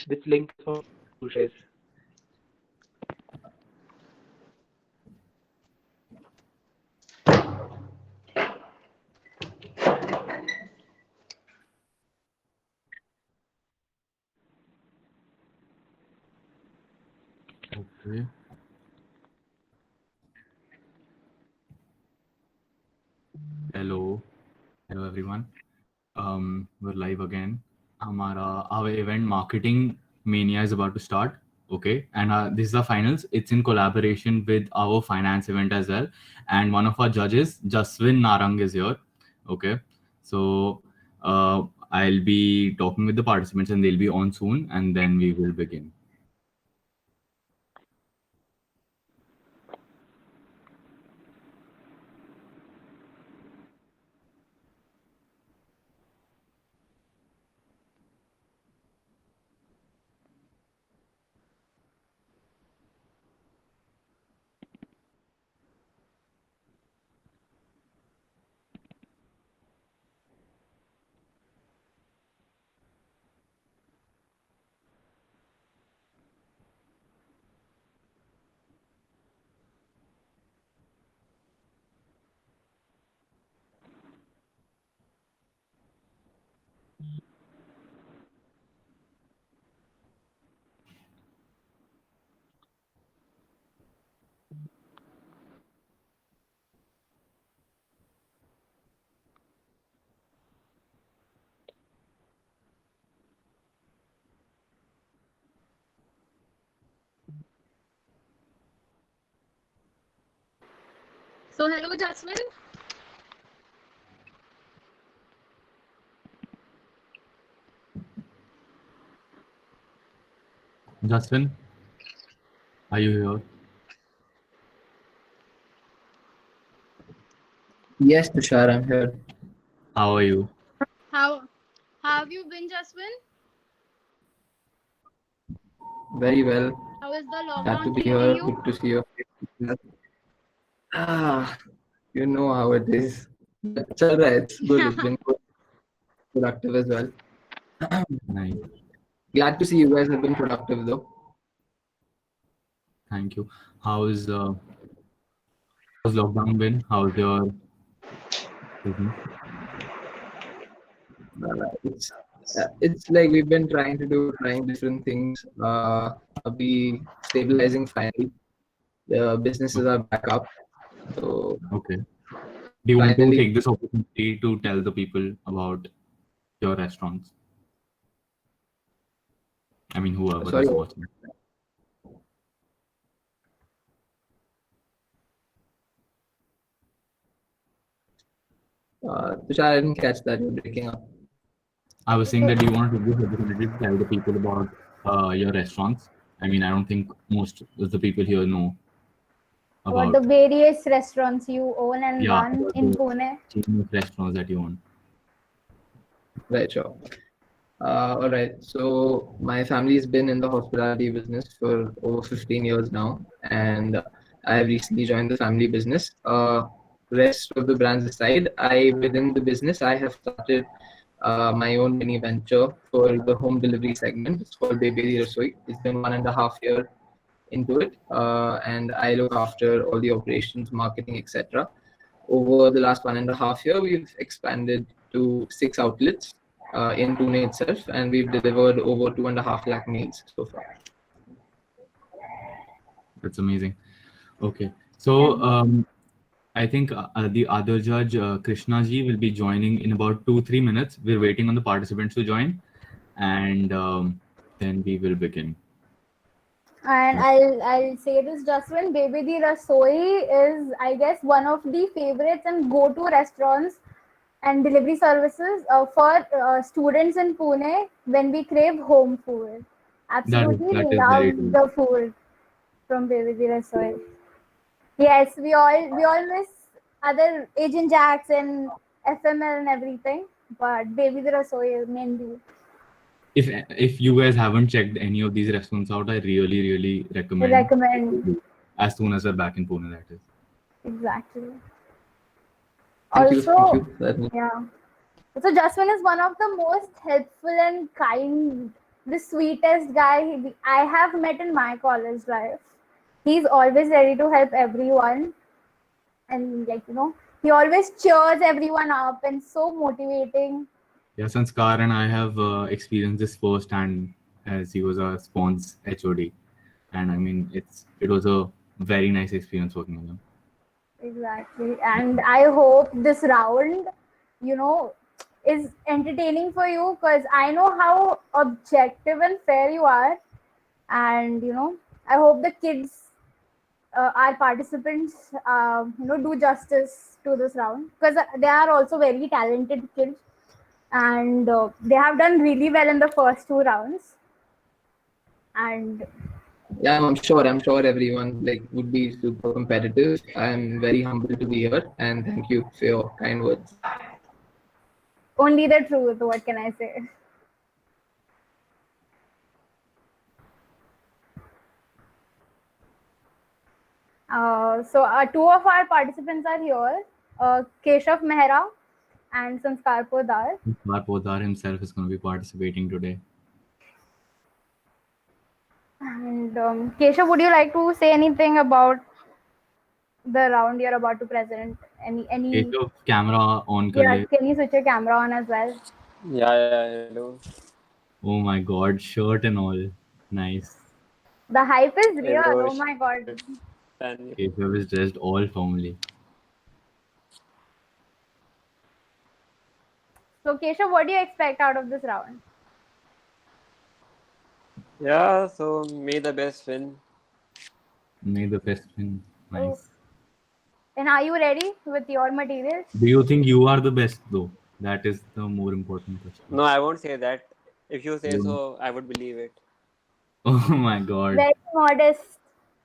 Which link is for to share? Okay. Hello everyone. We're live again. Our event marketing mania is about to start. Okay, and this is the finals. It's in collaboration with our finance event as well. And one of our judges, Jaswin Narang, is here. Okay, so I'll be talking with the participants, and they'll be on soon, and then we will begin. So hello Jasmine. Jaswin, are you here? Yes, Tushar, I'm here. How are you? How have you been, Jasmine? Very well. How is the Glad lockdown to be treating here. you? Good to see you. You know how it is. But it's all right. It's good. It's been good. Productive as well. Nice. Glad to see you guys have been productive though. Thank you. How's lockdown been? How's your business? It's like we've been trying different things. Be stabilizing finally. The businesses are back up. So Okay. Do you want to finally, take this opportunity to tell the people about your restaurants? I mean, whoever sorry. is watching. Tushar, I didn't catch that. You're breaking up. I was saying that you want to take this opportunity to tell the people about your restaurants. I mean, I don't think most of the people here know About the about various restaurants you own and run about in the Pune. chain of restaurants that you own. Right, sure. All right. So my family's been in the hospitality business for over 15 years now, and I have recently joined the family business. Rest of the brands aside, within the business I have started my own mini venture for the home delivery segment. It's called Baby Rasoi. It's been 1.5 years into it, and I look after all the operations, marketing, etc. Over the last 1.5 years, we've expanded to 6 outlets in Pune itself, and we've delivered over 2.5 lakh meals so far. That's amazing. Okay. So I think the other judge, Krishna ji, will be joining in about 2-3 minutes. We're waiting on the participants to join, and then we will begin. And I'll say this, Jaswin, Baby Di Rasoi is, I guess, one of the favorites and go-to restaurants and delivery services for students in Pune when we crave home food. Absolutely that is very love true. the food from Baby Di Rasoi. Yes, we all miss other Agent Jacks and FML and everything, but Baby Di Rasoi is mainly. If you guys haven't checked any of these restaurants out, I really recommend. Recommend. as soon as we're back in Pune, that is. Exactly. Thank you. Also, That means- yeah. So Jasmine is one of the most helpful and kind, the sweetest guy I have met in my college life. He's always ready to help everyone, and he always cheers everyone up and so motivating. Yeah, Sanskar and I have experienced this firsthand as he was a Spons HOD, and I mean it was a very nice experience working with him. Exactly. And I hope this round, is entertaining for you, because I know how objective and fair you are. And, I hope the kids, our participants, do justice to this round, because they are also very talented kids. And they have done really well in the first two rounds. And Yeah, I'm sure everyone would be super competitive. I'm very humbled to be here, and thank you for your kind words. only the truth, what can I say? So two of our participants are here, Keshav Mehra and Sanskar Podar. Sanskar Podar himself is going to be participating today. And Keshav, would you like to say anything about the round you're about to present? Any? Keshav, camera on kar Yeah, le. can you switch your camera on as well? Yeah, hello. Oh my god, shirt and all. Nice. The hype is Hey, real. bro, Oh my god. fan. Keshav is dressed all formally. So Keshav, what do you expect out of this round? Yeah, so may the best win. May the best win. Nice. And are you ready with your materials? Do you think you are the best though? That is the more important question. No, I won't say that. If you say You- so, I would believe it. Oh my god. Very modest.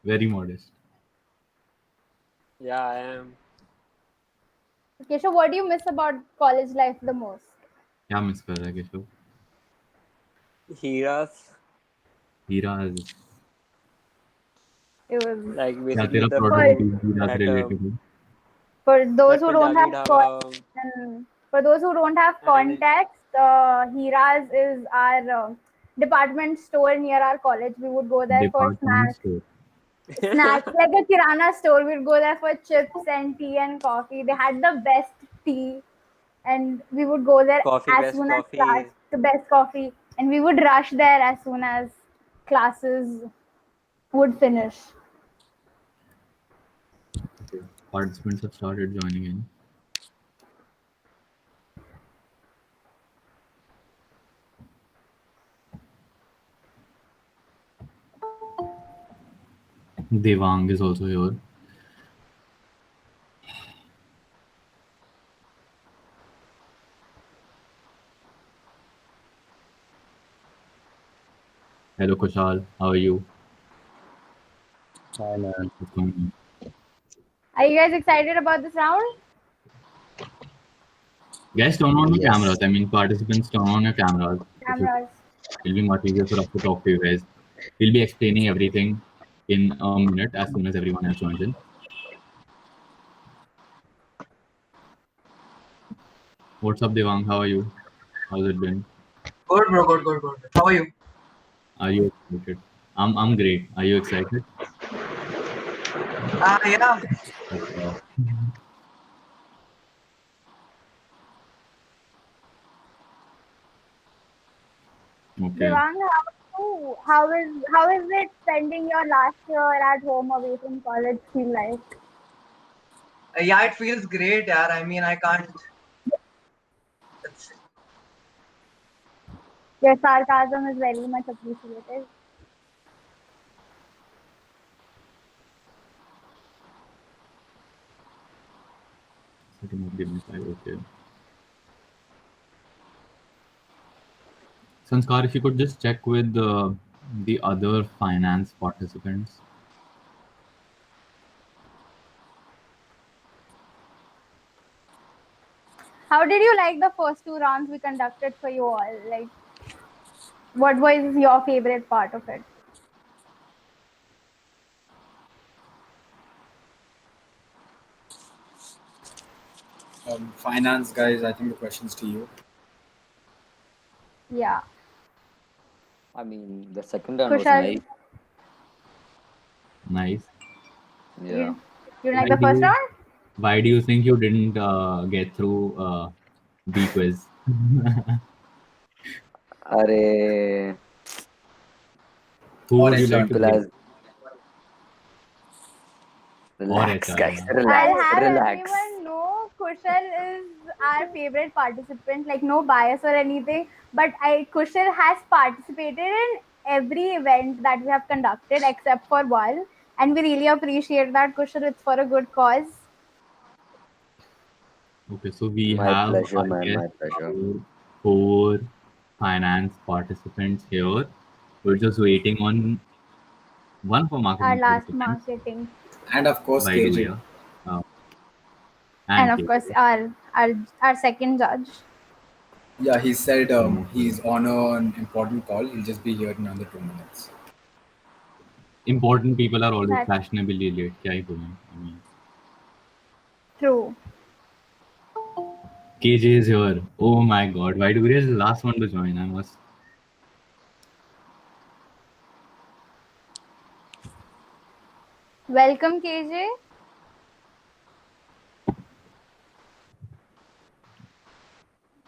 Very modest. Yeah, I am. Keshav, what do you miss about college life the most? क्या miss कर रहा है Keshav? Heras, Hiraj. It was like क्या basically तेरा the product food Hiraj at related है? for those who that don't Punjabi have dhaba. for those who don't have And context, Hiraz is our department store near our college. We would go there for Department snacks. store. Snacks like a kirana store. We'd go there for chips and tea and coffee. They had the best tea, and we would go there Coffee, as best soon as coffee. class. The best coffee, and we would rush there as soon as classes would finish. Okay. Participants have started joining in. Devang is also here. Hello Kushal, how are you? Hi, man. What's going on? Are you guys excited about this round? Guys, turn on your Yes. cameras. I mean, participants, turn on your cameras. Cameras. It'll be much easier for us to talk to you guys. We'll be explaining everything in a minute as soon as everyone else joins in. What's up, Devang? How are you? How's it been? Good, bro. Good. How are you? Are you excited? I'm great. Are you excited? Yeah. Okay. Okay. Devang, how is it spending your last year at home away from college feel like? Yeah, it feels great, yaar. I mean, I can't. Your sarcasm is very much appreciated. Setting up game file. Okay. Sanskar, if you could just check with the other finance participants. How did you like the first two rounds we conducted for you all? Like, what was your favorite part of it? Finance guys, I think the question's to you. Yeah. I mean, the second round was Kushal, nice. Nice. Yeah. you like Why the do first you- round? Why do you think you didn't get through the quiz? Arey, Who Or would you HR. like to simple be? as Or relax, HR, guys. yeah. I'll Relax, have relax. everyone know Kushal is our favorite participant, like no bias or anything. But Kushal has participated in every event that we have conducted except for one. And we really appreciate that, Kushal. It's for a good cause. Okay, so we My have, pleasure, I man. guess, My pleasure. four finance participants here. We're just waiting on one for Our marketing last participants, marketing. And of course, KJ. Vaiduria, uh, And and of KJ. course, our second judge. Yeah, he said he's on an important call. He'll just be here in another 2 minutes. Important people are always That's fashionably late. क्या ही बोलें? I mean, true. KJ is here. Oh my God, Vaiduria is the last one to join. I must. Welcome, KJ.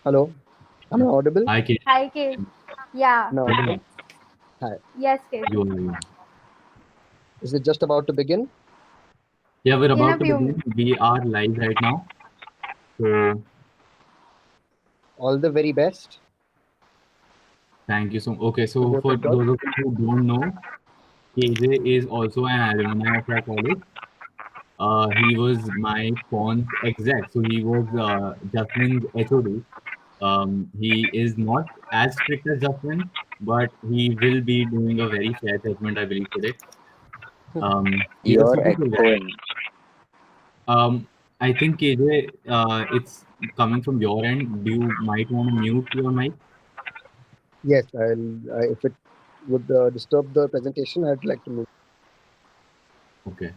Hello, am I audible? Hi, KJ. Hi, KJ. Yeah. Am I audible? Hi. Yes, KJ. You are. Is it just about to begin? Yeah, we're In a about to few begin. We are live right now. So All the very best. thank you so much. Okay, so both for of you. those of you who don't know, KJ is also an alumni of our college. He was my Pons exec, so he was Jasmine's HOD. He is not as strict as Jasmine, but he will be doing a very fair judgment, I believe, today. He's a You're super cool guy. echoing. I think KJ, it's coming from your end. You might want to mute your mic. Yes, if it would disturb the presentation, I'd like to move. Okay.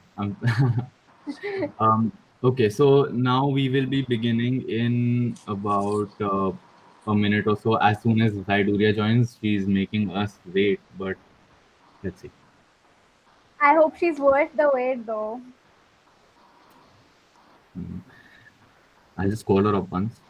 Okay, so now we will be beginning in about a minute or so. As soon as Zaiduria joins, she's making us wait, but let's see. I hope she's worth the wait, though. I'll just call her up once.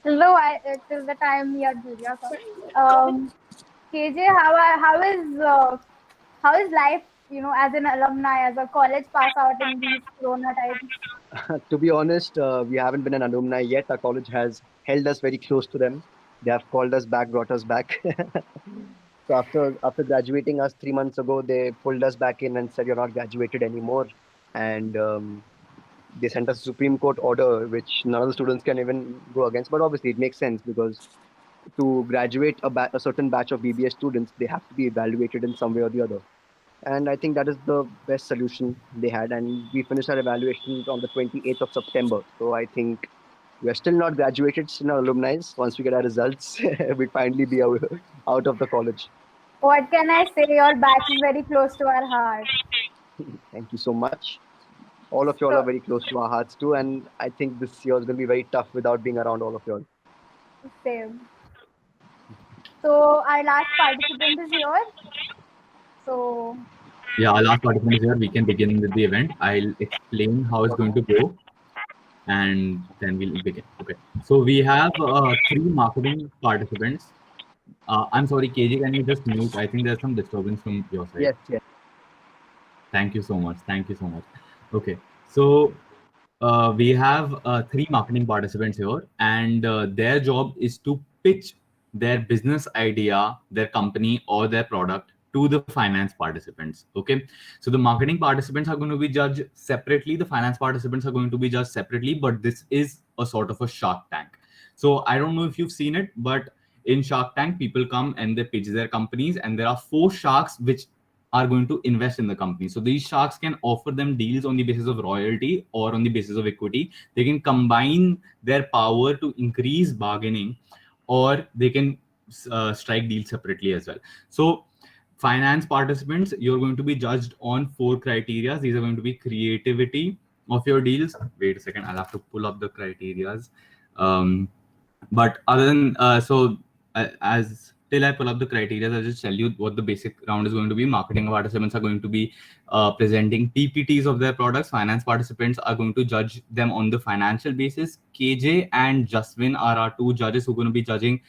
Hello, till the time we are Julia. KJ, how is life? You know, as an alumni, as a college pass out in these Corona times. To be honest, we haven't been an alumni yet. Our college has held us very close to them. They have called us back, brought us back. So after graduating us 3 months ago, they pulled us back in and said you're not graduated anymore, and they sent us a Supreme Court order, which none of the students can even go against. But obviously, it makes sense because to graduate a certain batch of BBS students, they have to be evaluated in some way or the other. And I think that is the best solution they had. And we finished our evaluation on the 28th of September. So I think we are still not graduated, still not alumni. Once we get our results, we'd finally be out of the college. What can I say? Your batch is very close to our heart. Thank you so much. All of y'all are very close to our hearts too. And I think this year is going to be very tough without being around all of y'all. Same. So our last participant is here. So yeah, our last participant is here. We can begin with the event. I'll explain how it's going to go, and then we'll begin. Okay. So we have 3 marketing participants. I'm sorry, KJ, can you just mute? I think there's some disturbance from your side. Yes, yes. Thank you so much. Thank you so much. Okay. So we have 3 marketing participants here, and their job is to pitch their business idea, their company, or their product to the finance participants. Okay. So the marketing participants are going to be judged separately. The finance participants are going to be judged separately, but this is a sort of a Shark Tank. So I don't know if you've seen it, but in Shark Tank, people come and they pitch their companies, and there are 4 sharks which are going to invest in the company. So these sharks can offer them deals on the basis of royalty or on the basis of equity. They can combine their power to increase bargaining, or they can strike deals separately as well. So finance participants, you're going to be judged on 4 criteria. These are going to be creativity of your deals. Wait a second, I'll have to pull up the criterias. But other than as till I pull up the criteria, I'll just tell you what the basic round is going to be. Marketing participants are going to be presenting PPTs of their products. Finance participants are going to judge them on the financial basis. KJ and Jaswin are our 2 judges who are going to be judging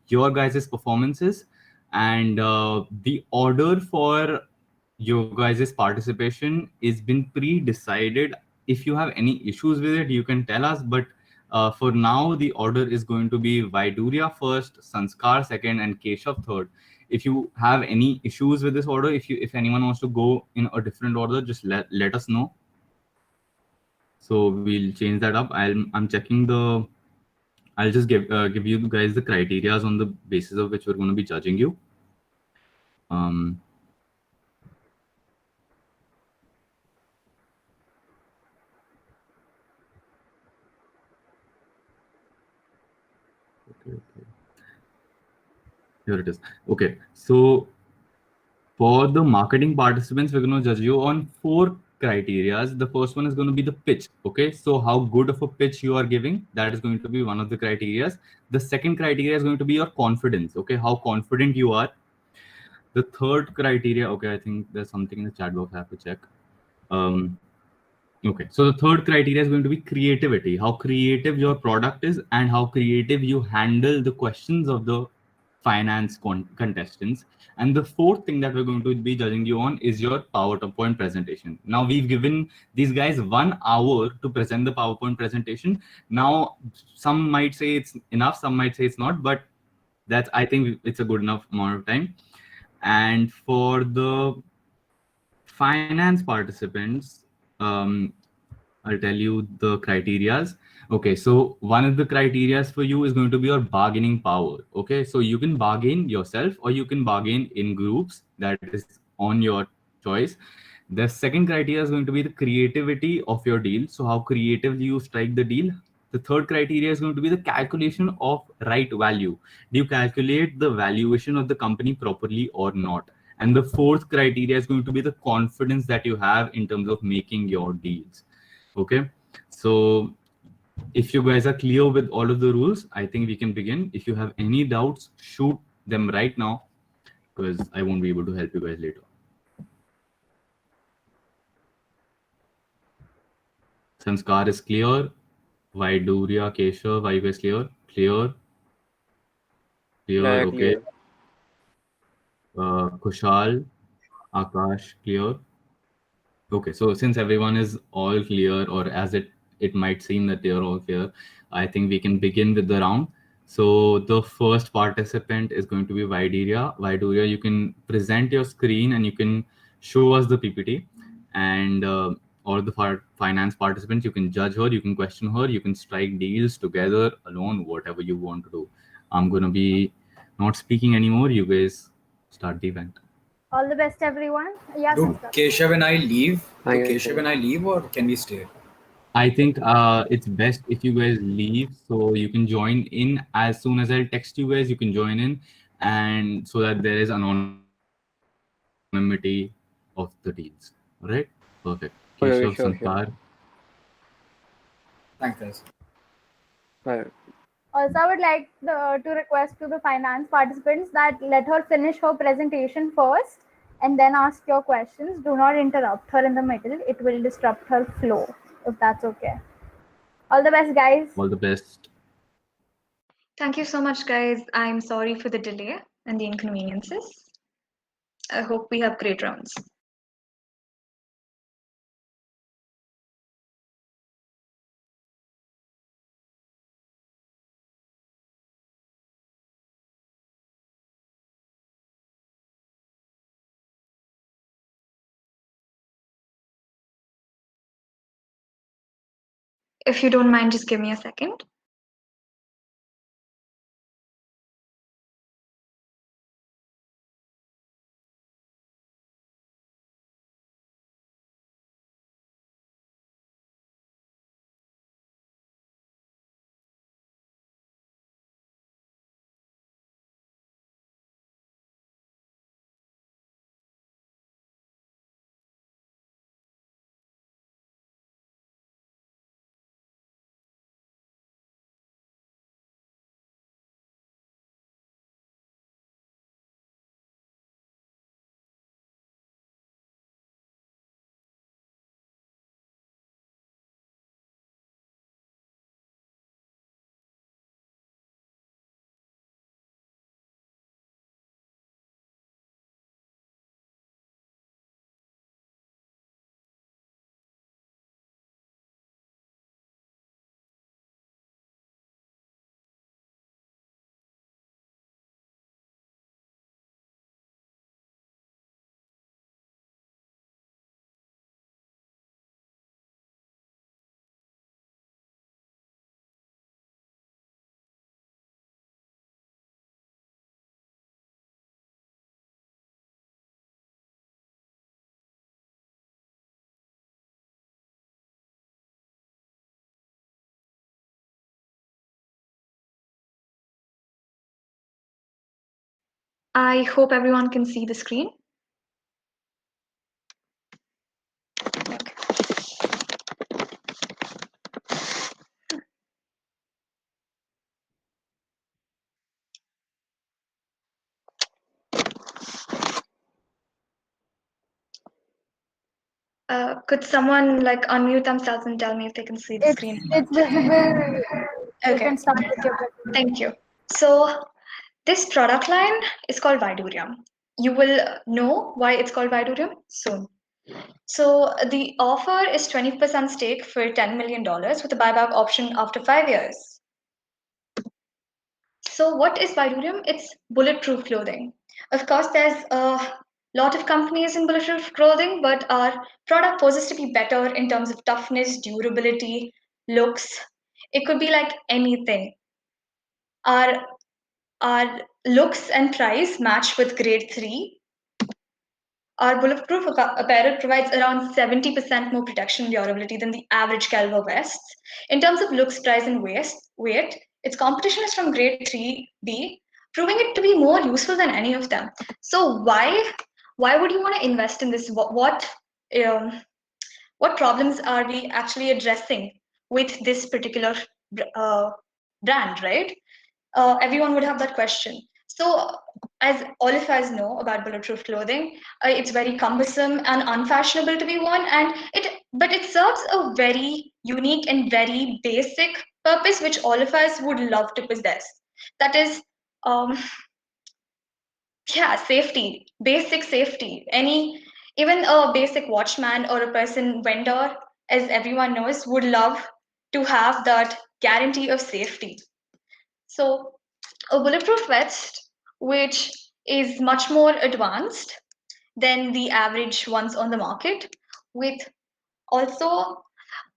your guys' performances. And the order for your guys' participation is been pre-decided. If you have any issues with it, you can tell us, but for now the order is going to be Vaidurya first, Sanskar second, and Keshav third. If you have any issues with this order, if anyone wants to go in a different order, just let us know, so we'll change that up. I'm checking the I'll just give you guys the criterias on the basis of which we're going to be judging you. Okay. Here it is. Okay, so for the marketing participants, we're going to judge you on 4 criterias. The first one is going to be the pitch. Okay, so how good of a pitch you are giving, that is going to be one of the criterias. The second criteria is going to be your confidence. Okay, how confident you are. The third criteria, okay, I think there's something in the chat box I have to check. Okay, so the third criteria is going to be creativity, how creative your product is and how creative you handle the questions of the finance contestants. And the fourth thing that we're going to be judging you on is your PowerPoint presentation. Now, we've given these guys 1 hour to present the PowerPoint presentation. Now, some might say it's enough, some might say it's not, but that's, I think it's a good enough amount of time. And for the finance participants, I'll tell you the criterias. Okay, so one of the criterias for you is going to be your bargaining power. Okay, so you can bargain yourself or you can bargain in groups. That is on your choice. The second criteria is going to be the creativity of your deal. So how creatively you strike the deal. The third criteria is going to be the calculation of right value. Do you calculate the valuation of the company properly or not? And the fourth criteria is going to be the confidence that you have in terms of making your deals. Okay, so if you guys are clear with all of the rules, I think we can begin. If you have any doubts, shoot them right now, because I won't be able to help you guys later. Sanskar is clear. Vaidurya, Keshav, are you guys clear? Clear. Yeah, Okay. clear. Kushal, Akash, clear. Okay, so since everyone is all clear, or as it might seem that they're all clear, I think we can begin with the round. So the first participant is going to be Vaidurya. Vaidurya, you can present your screen and you can show us the PPT, and all the finance participants, you can judge her, you can question her, you can strike deals together, alone, whatever you want to do. I'm going to be not speaking anymore. You guys start the event. All the best, everyone. Yes, Do Keshav and I leave? Or can we stay? I think it's best if you guys leave, so you can join in as soon as I'll text you guys. You can join in, and so that there is anonymity of the deals. All right, perfect. Okay, Keshav, sure. Sankar. Thanks, guys. Right. Also, I would like to request to the finance participants that let her finish her presentation first and then ask your questions. Do not interrupt her in the middle. It will disrupt her flow, if that's okay. All the best, guys. All the best. Thank you so much, guys. I'm sorry for the delay and the inconveniences. I hope we have great rounds. If you don't mind, just give me a second. I hope everyone can see the screen. Could someone like unmute themselves and tell me if they can see the screen? It's visible. You Okay. can start with your presentation. Thank you. So this product line is called Vidurium. You will know why it's called Vidurium soon. So the offer is 20% stake for $10 million with a buyback option after 5 years. So what is Vidurium? It's bulletproof clothing. Of course, there's a lot of companies in bulletproof clothing, but our product poses to be better in terms of toughness, durability, looks. It could be like anything. Our looks and price match with grade 3. Our bulletproof apparel provides around 70% more protection and durability than the average caliber vests. In terms of looks, price, and weight, its competition is from grade 3B, proving it to be more useful than any of them. So why would you want to invest in this? What problems are we actually addressing with this particular brand, right? Everyone would have that question. So as all of us know about bulletproof clothing, it's very cumbersome and unfashionable to be worn, but it serves a very unique and very basic purpose which all of us would love to possess. That is, safety, basic safety. Even a basic watchman or a vendor, as everyone knows, would love to have that guarantee of safety. So a bulletproof vest, which is much more advanced than the average ones on the market, with also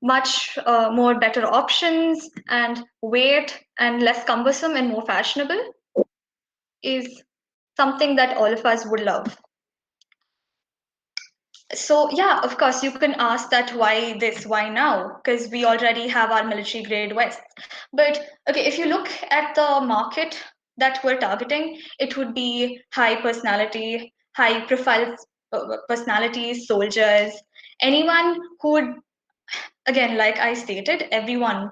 much more better options and weight and less cumbersome and more fashionable, is something that all of us would love. So yeah, of course, you can ask that why this, why now? Because we already have our military grade vests. But okay, if you look at the market that we're targeting, it would be high personality, high profile personalities, soldiers, anyone who would, again, like I stated, everyone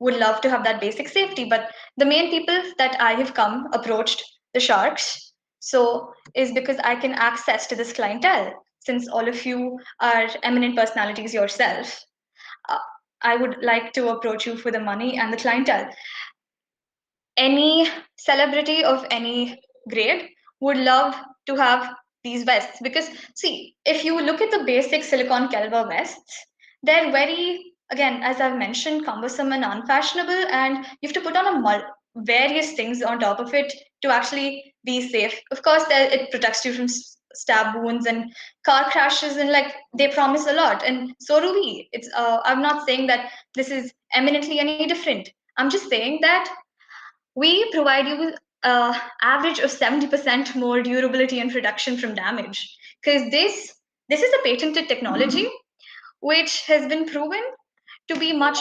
would love to have that basic safety. But the main people that I have approached the Sharks, so is because I can access to this clientele. Since all of you are eminent personalities yourself, I would like to approach you for the money and the clientele. Any celebrity of any grade would love to have these vests, because see, if you look at the basic silicone caliber vests, they're very, again, as I've mentioned, cumbersome and unfashionable, and you have to put on various things on top of it to actually be safe. Of course, it protects you from stab wounds and car crashes, and like they promise a lot, and so do we. I'm not saying that this is eminently any different. I'm just saying that we provide you with average of 70% more durability and protection from damage, because this is a patented technology which has been proven to be much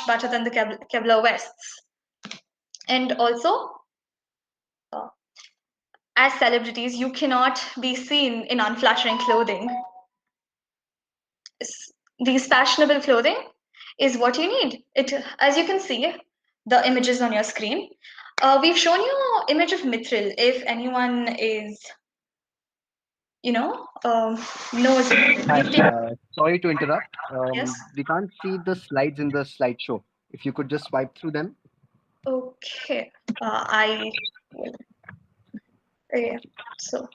better than the Kevlar vests. And also, as celebrities, you cannot be seen in unflattering clothing. These fashionable clothing is what you need. As you can see, the images on your screen. We've shown you an image of Mithril. If anyone is, knows. Hi, sorry to interrupt. Yes. We can't see the slides in the slideshow. If you could just swipe through them. Okay. I will. Okay. So.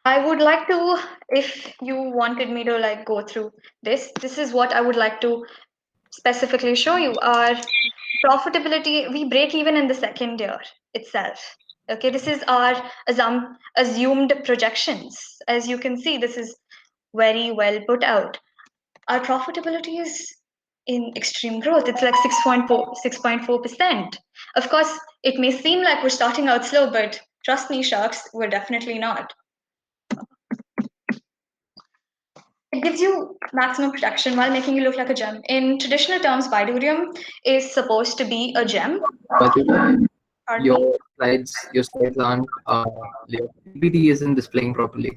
I would like to, if you wanted me to like go through this is what I would like to specifically show you. Our profitability, we break even in the second year itself. Okay, this is our assumed projections. As you can see, this is very well put out. Our profitability is in extreme growth. It's like 6.4%. Of course, it may seem like we're starting out slow, but trust me, Sharks, we're definitely not. it gives you maximum protection while making you look like a gem. In traditional terms, Vidurium is supposed to be a gem. Pardon me? Your slides aren't, your PPT isn't displaying properly.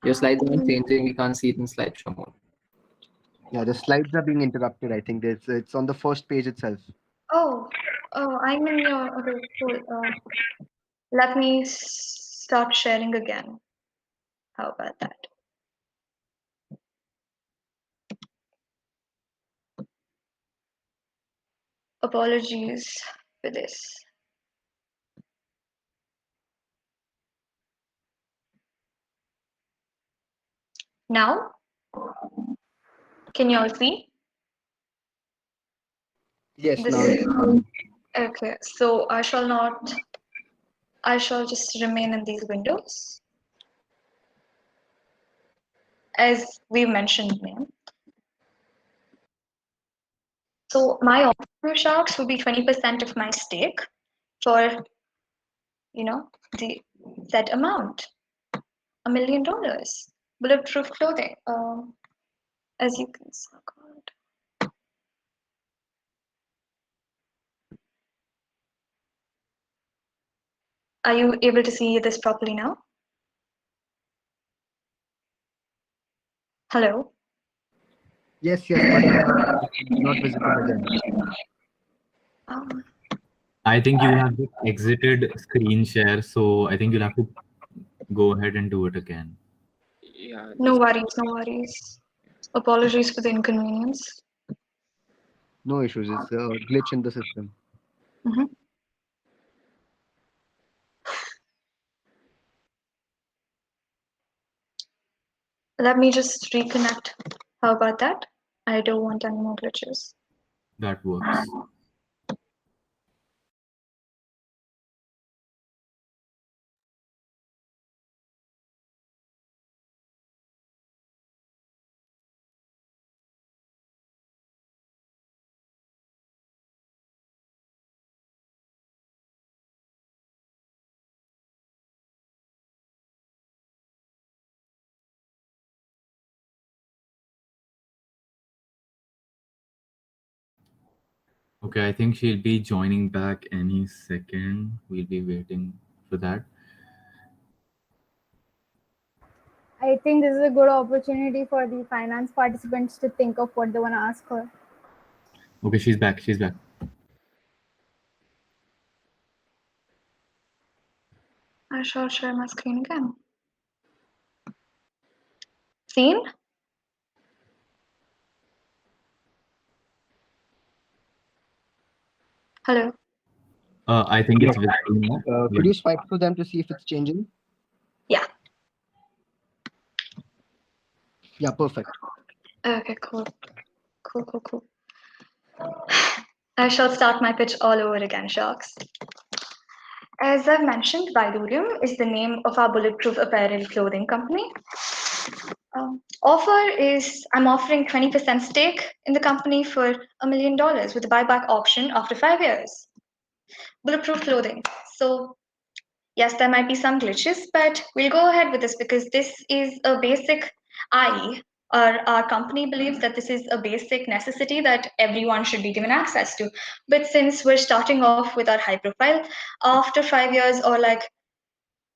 Your slides aren't changing. We can't see it in slideshow mode. Yeah, the slides are being interrupted. I think it's on the first page itself. Oh, I'm in your. Okay, cool. Let me start sharing again. How about that? Apologies for this. Now, can you all see? Yes, This now. is, okay, so I shall just remain in these windows. As we mentioned, ma'am. So my offer, Sharks, would be 20% of my stake for, the set amount, $1 million. Bulletproof clothing, as you can see. Are you able to see this properly now? Hello? Yes, but not visible again. I think you have exited screen share, so I think you'll have to go ahead and do it again. Yeah. No worries. Apologies for the inconvenience. No issues. It's a glitch in the system. Let me just reconnect. How about that? I don't want any more glitches. That works. Okay, I think she'll be joining back any second. We'll be waiting for that. I think this is a good opportunity for the finance participants to think of what they want to ask her. Okay, she's back. I shall share my screen again. Seen? Hello? I think it's visible now. Could you swipe through them to see if it's changing? Yeah. Yeah, perfect. Okay, cool. I shall start my pitch all over again, Sharks. As I've mentioned, Vidurium is the name of our bulletproof apparel clothing company. Offer is I'm offering 20% stake in the company for $1 million with a buyback option after 5 years. Bulletproof clothing. So yes, there might be some glitches, but we'll go ahead with this because this is a basic our company believes that this is a basic necessity that everyone should be given access to. But since we're starting off with our high profile, after 5 years or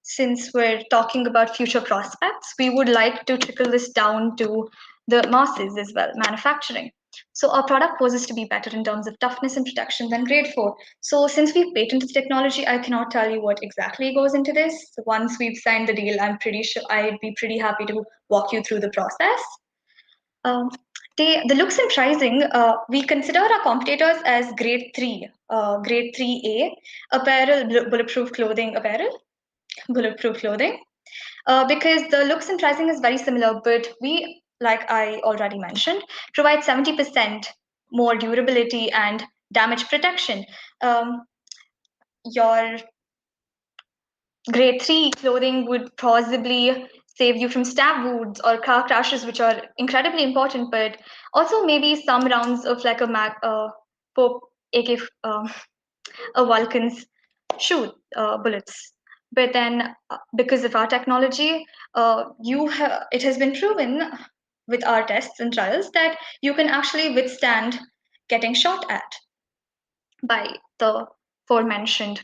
since we're talking about future prospects, we would like to trickle this down to the masses as well, manufacturing. So our product poses to be better in terms of toughness and protection than grade 4. So since we've patented the technology, I cannot tell you what exactly goes into this. Once we've signed the deal, I'm pretty sure I'd be pretty happy to walk you through the process. The looks and pricing, we consider our competitors as grade 3, grade 3A apparel, bulletproof clothing apparel. Bulletproof clothing because the looks and pricing is very similar, but we, like I already mentioned, provide 70% more durability and damage protection. Your grade 3 clothing would possibly save you from stab wounds or car crashes, which are incredibly important, but also maybe some rounds of Pope AK, a Vulcan's shoot bullets. But then, because of our technology, it has been proven with our tests and trials that you can actually withstand getting shot at by the aforementioned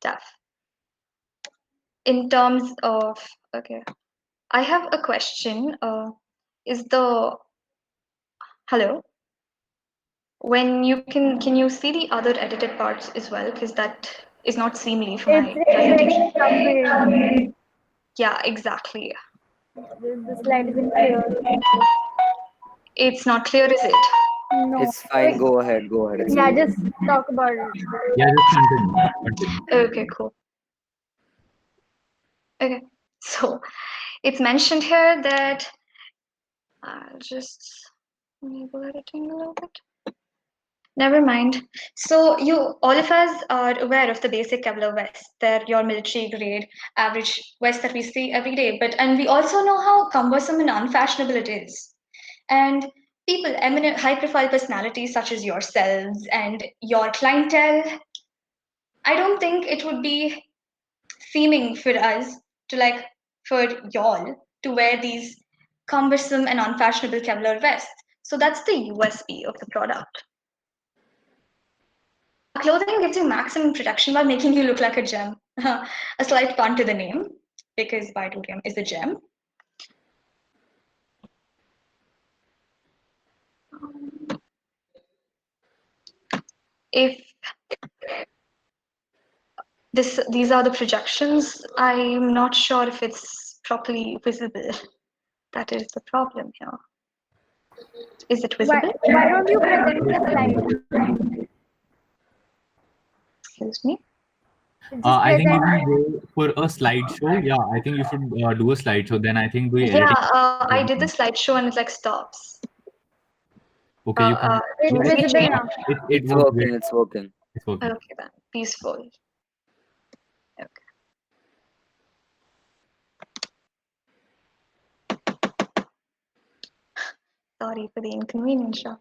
stuff. In terms of, okay, I have a question. Hello? When you can you see the other edited parts as well? Because that is not seemly for my presentation. Very Yeah, exactly. the slide isn't clear. It's not clear, is it? No. It's fine. Go ahead. Go ahead. It's Yeah, fine. just talk about it. Yeah, just continue. Okay, cool. Okay, so it's mentioned here that I'll just enable editing a little bit. Never mind. So all of us are aware of the basic Kevlar vest. They're your military grade average vest that we see every day. And we also know how cumbersome and unfashionable it is. And people, eminent high-profile personalities such as yourselves and your clientele, I don't think it would be seeming for us for y'all to wear these cumbersome and unfashionable Kevlar vests. So that's the USP of the product. Clothing gives you maximum protection while making you look like a gem. A slight pun to the name, because Viturium is a gem. If these are the projections, I'm not sure if it's properly visible. That is the problem here. Is it visible? Why don't you present the slide? Excuse me? I think you can go for a slideshow. Yeah, I think you should do a slideshow. Then I think the editing. I did the slideshow and it stops. Okay, you can. It's visible now. It's working. It's working. It's working. Okay, then. Peaceful. Okay. Sorry for the inconvenience, Shah.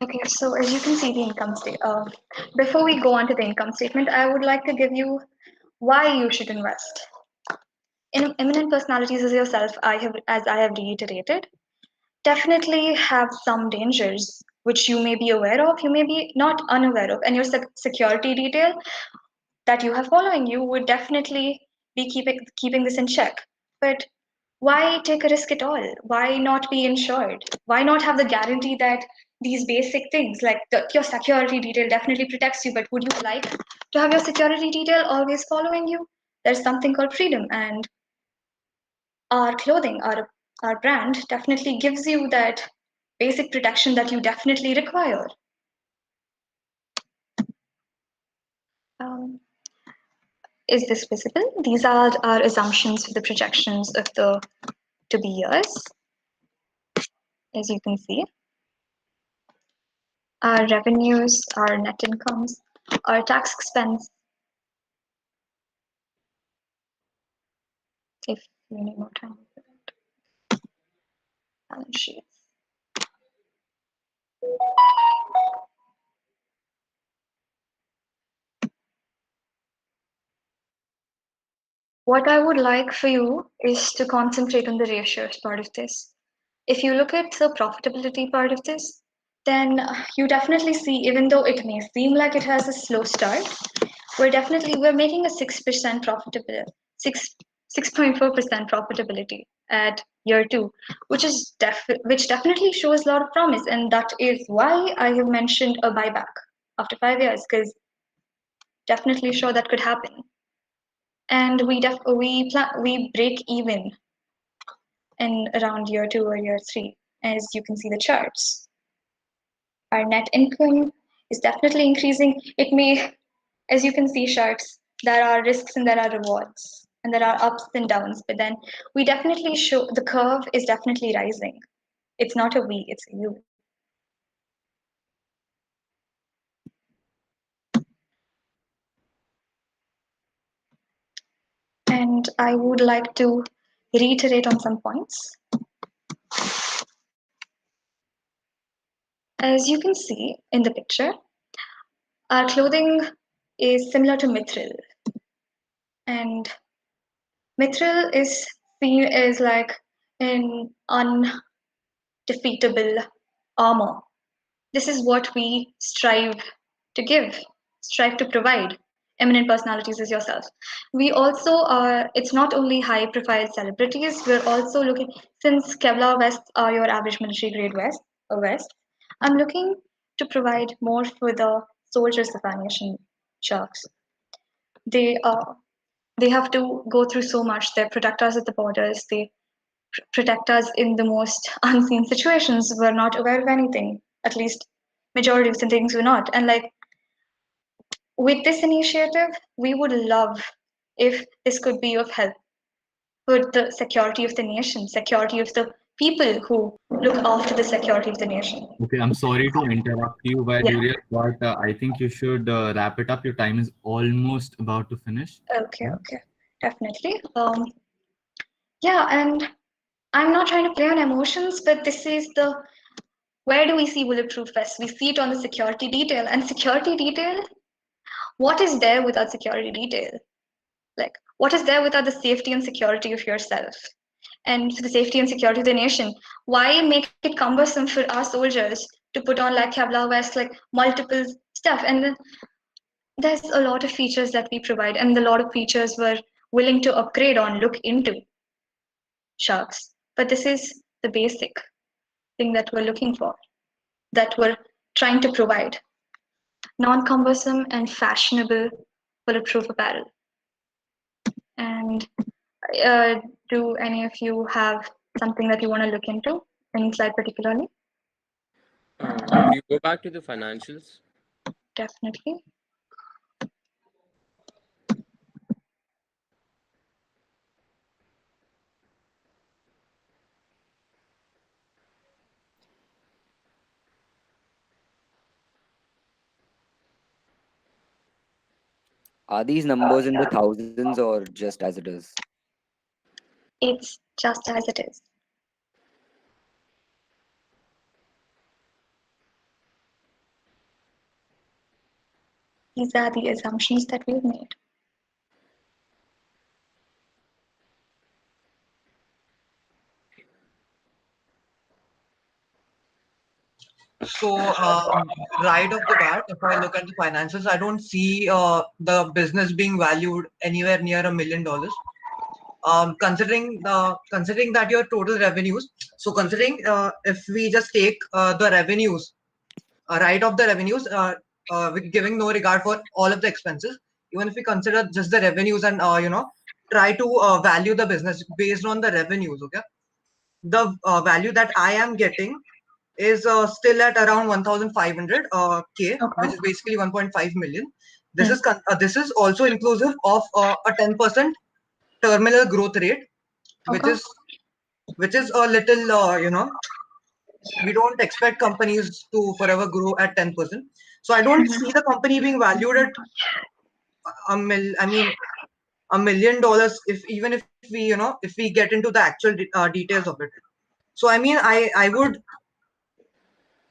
Okay, so as you can see the income statement. Before we go on to the income statement, I would like to give you why you should invest. In eminent personalities as yourself, as I have reiterated, definitely have some dangers which you may be aware of, you may be not unaware of, and your security detail that you have following you would definitely be keeping this in check. But why take a risk at all? Why not be insured? Why not have the guarantee that these basic things like your security detail definitely protects you, but would you like to have your security detail always following you? There's something called freedom, and our clothing, our brand definitely gives you that basic protection that you definitely require. Is this visible? These are our assumptions for the projections of the to-be years. As you can see, our revenues, our net incomes, our tax expense. If you need more time for that. Balance sheets. What I would like for you is to concentrate on the ratios part of this. If you look at the profitability part of this, then you definitely see, even though it may seem like it has a slow start, we're making a 6% profitability, 6.4% profitability at year 2, which definitely shows a lot of promise, and that is why I have mentioned a buyback after 5 years, because definitely sure that could happen. And we break even in around year 2 or year 3, as you can see the charts. Our net income is definitely increasing. It may, as you can see charts, there are risks and there are rewards, and there are ups and downs, but then we definitely show the curve is definitely rising. It's not a V, it's a U. And I would like to reiterate on some points. As you can see in the picture, our clothing is similar to mithril. And Mithril is seen as like an undefeatable armor. This is what we strive to give, strive to provide. Eminent personalities as yourself. We also are, it's not only high profile celebrities, we're also looking, since Kevlar vests are your average military grade vest, I'm looking to provide more for the soldiers of our nation, sharks. They have to go through so much. They protect us at the borders. They protect us in the most unseen situations. We're not aware of anything. At least majority of the things we're not. And like with this initiative, we would love if this could be of help for the security of the nation, security of the people who look after the security of the nation. Okay, I'm sorry to interrupt you, Yeah. Julia, but I think you should wrap it up. Your time is almost about to finish. Okay, definitely. Yeah, and I'm not trying to play on emotions, but this is the where do we see bulletproof vests? We see it on the security detail, and security detail. What is there without security detail? Like, what is there without the safety and security of yourself? And for the safety and security of the nation, why make it cumbersome for our soldiers to put on like Kevlar vests, like multiple stuff? And then there's a lot of features that we provide, and a lot of features we're willing to upgrade on, look into, sharks. But this is the basic thing that we're looking for, that we're trying to provide. Non-cumbersome and fashionable bulletproof apparel. And do any of you have something that you want to look into? Any slide particularly? Could you go back to the financials? Definitely. Are these numbers in the thousands or just as it is? It's just as it is. These are the assumptions that we've made. So, right off the bat, if I look at the finances, I don't see the business being valued anywhere near $1 million. Considering that your total revenues, so considering if we just take the revenues, right off the revenues, with giving no regard for all of the expenses, even if we consider just the revenues and try to value the business based on the revenues, okay, the value that I am getting is still at around 1,500 K, which is basically 1.5 million. This is also inclusive of a 10% terminal growth rate, which is a little we don't expect companies to forever grow at 10%. So I don't see the company being valued at $1 million if we get into the actual details of it. So I mean, I would.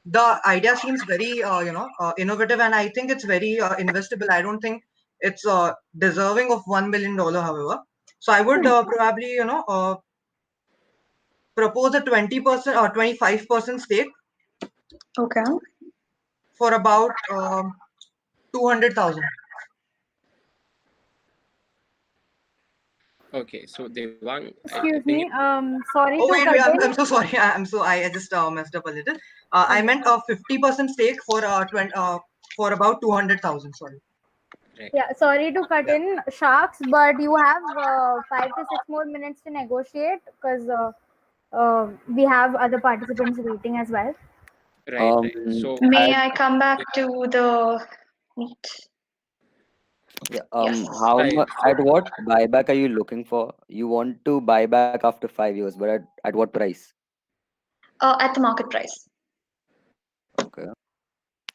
The idea seems very innovative, and I think it's very investable. I don't think it's deserving of $1 million, however. So I would probably propose a 20% or 25% stake. Okay. For about 200,000. Okay, so Devang, Excuse me. Sorry Oh to wait, cut in. I'm so sorry. I just messed up a little. I meant a 50% stake for for about 200,000. Sorry. Yeah, sorry to cut in, Sharks, but you have 5 to 6 more minutes to negotiate because we have other participants waiting as well. Right. So may I come back to the meet? Yeah. Yes. At what buyback are you looking for? You want to buy back after 5 years, but at what price? At the market price. Okay.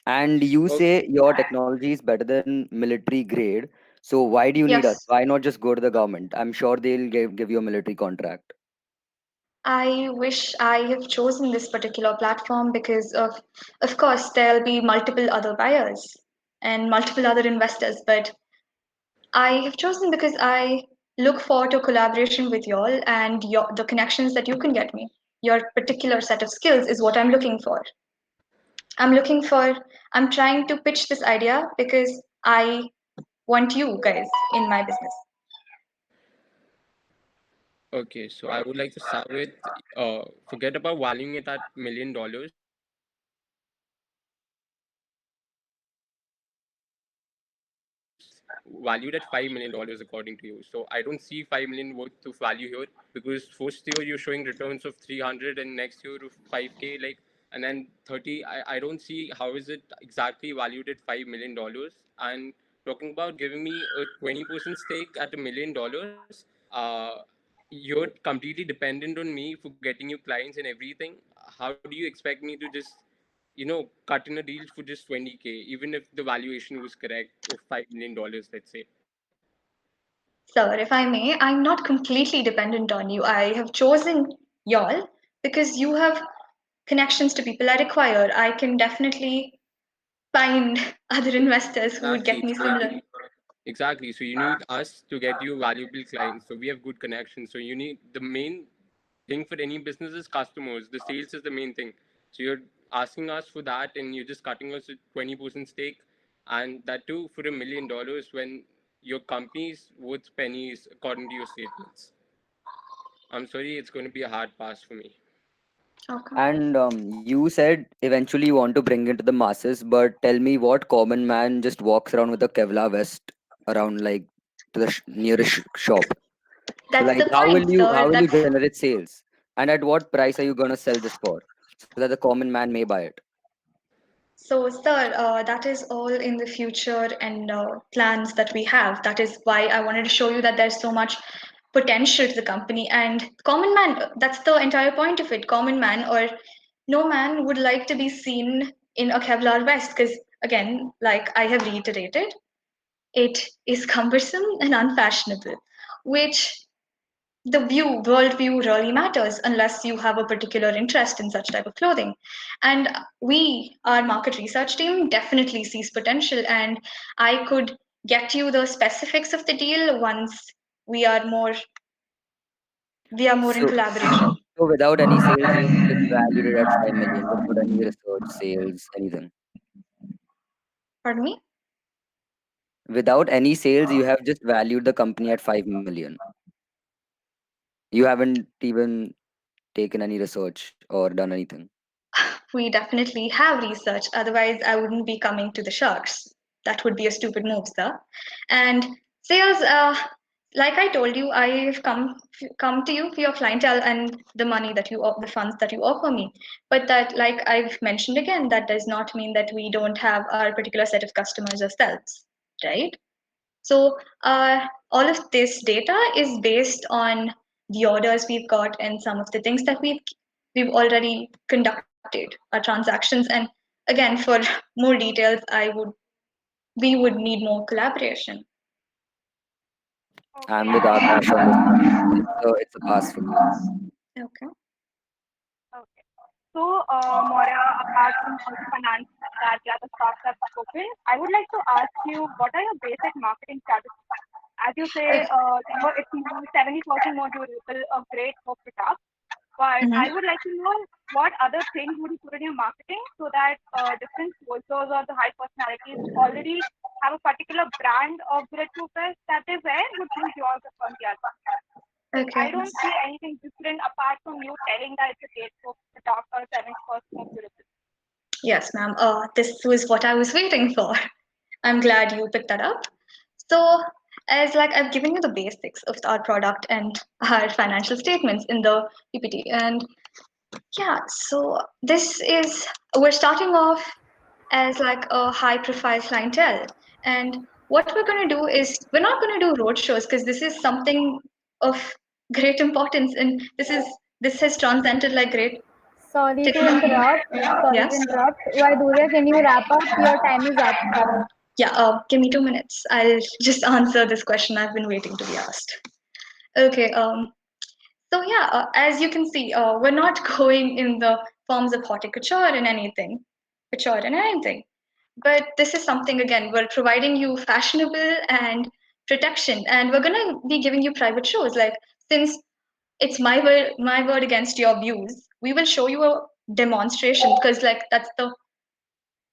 And you say your technology is better than military grade. So why do you need us? Yes. Why not just go to the government? I'm sure they'll give you a military contract. I wish I have chosen this particular platform because of course, there'll be multiple other buyers and multiple other investors, but I have chosen because I look forward to collaboration with y'all and the connections that you can get me. Your particular set of skills is what I'm looking for. I'm trying to pitch this idea because I want you guys in my business. Okay, so I would like to start with forget about valuing it at $1 million. Valued at $5 million according to you. So I don't see 5 million worth of value here because first year you're showing returns of 300 and next year of 5K, like, and then 30. I don't see how is it exactly valued at $5 million. And talking about giving me a 20% stake at $1 million, you're completely dependent on me for getting you clients and everything. How do you expect me to just cut in a deal for just 20K, even if the valuation was correct of $5 million, let's say? Sir, if I may, I'm not completely dependent on you. I have chosen y'all because you have connections to people I require. I can definitely find other investors who would get Exactly. me So similar. exactly. So you need us to get you valuable clients. So we have good connections. So you need the main thing for any business is customers. The sales is the main thing. So you're asking us for that, and you're just cutting us a 20% stake, and that too for $1 million when your company's worth pennies according to your statements. I'm sorry, it's going to be a hard pass for me. Okay. And you said eventually you want to bring it to the masses, but tell me what common man just walks around with a Kevlar vest around like to the nearest shop. So That's like the point, how sir. will you generate sales? And at what price are you gonna sell this for? So that the common man may buy it. So, sir, that is all in the future and plans that we have. That is why I wanted to show you that there's so much potential to the company. And common man, that's the entire point of it. Common man or no man would like to be seen in a Kevlar vest because, again, like I have reiterated, it is cumbersome and unfashionable, which the worldview really matters unless you have a particular interest in such type of clothing. And our market research team definitely sees potential, and I could get you the specifics of the deal once we are more in So collaboration. so without any sales you just valued it at 5 million without any research, sales, anything. Pardon me? Without any sales you have just valued the company at 5 million. You haven't even taken any research or done anything. We definitely have research, otherwise I wouldn't be coming to the sharks. That would be a stupid move, sir. And sales, like I told you, I've come to you for your clientele and the money that the funds that you offer me. But that, like I've mentioned again, that does not mean that we don't have our particular set of customers ourselves, right? So all of this data is based on the orders we've got and some of the things that we've already conducted, our transactions. And again, for more details, we would need more collaboration. I'm with Akash on this one. It's a pass for me. Okay. Okay. So, Moria, apart from all the finance that the other staff have spoken, I would like to ask you, what are your basic marketing strategies? As you say, it's more 70% more durable, a great for product. But I would like to know what other things would you put in your marketing so that different sponsors or the high personalities who already have a particular brand of bulletproof vest that they wear would choose yours from the other. Okay. I don't see anything different apart from you telling that it's a gate for product or 70% more durable. Yes, ma'am. This was what I was waiting for. I'm glad you picked that up. So, as like I've given you the basics of our product and our financial statements in the PPT, and yeah, so we're starting off as like a high profile clientele. And what we're going to do is we're not going to do road shows because this is something of great importance, and this has transcended like great Sorry to technology. interrupt. Yes. Vaidurya, can you wrap up? Your time is up. Yeah, give me 2 minutes. I'll just answer this question I've been waiting to be asked. Okay, so yeah, as you can see, we're not going in the forms of horticulture and anything. But this is something, again, we're providing you fashionable and protection, and we're gonna be giving you private shows. Like, since it's my word against your views, we will show you a demonstration, because like that's the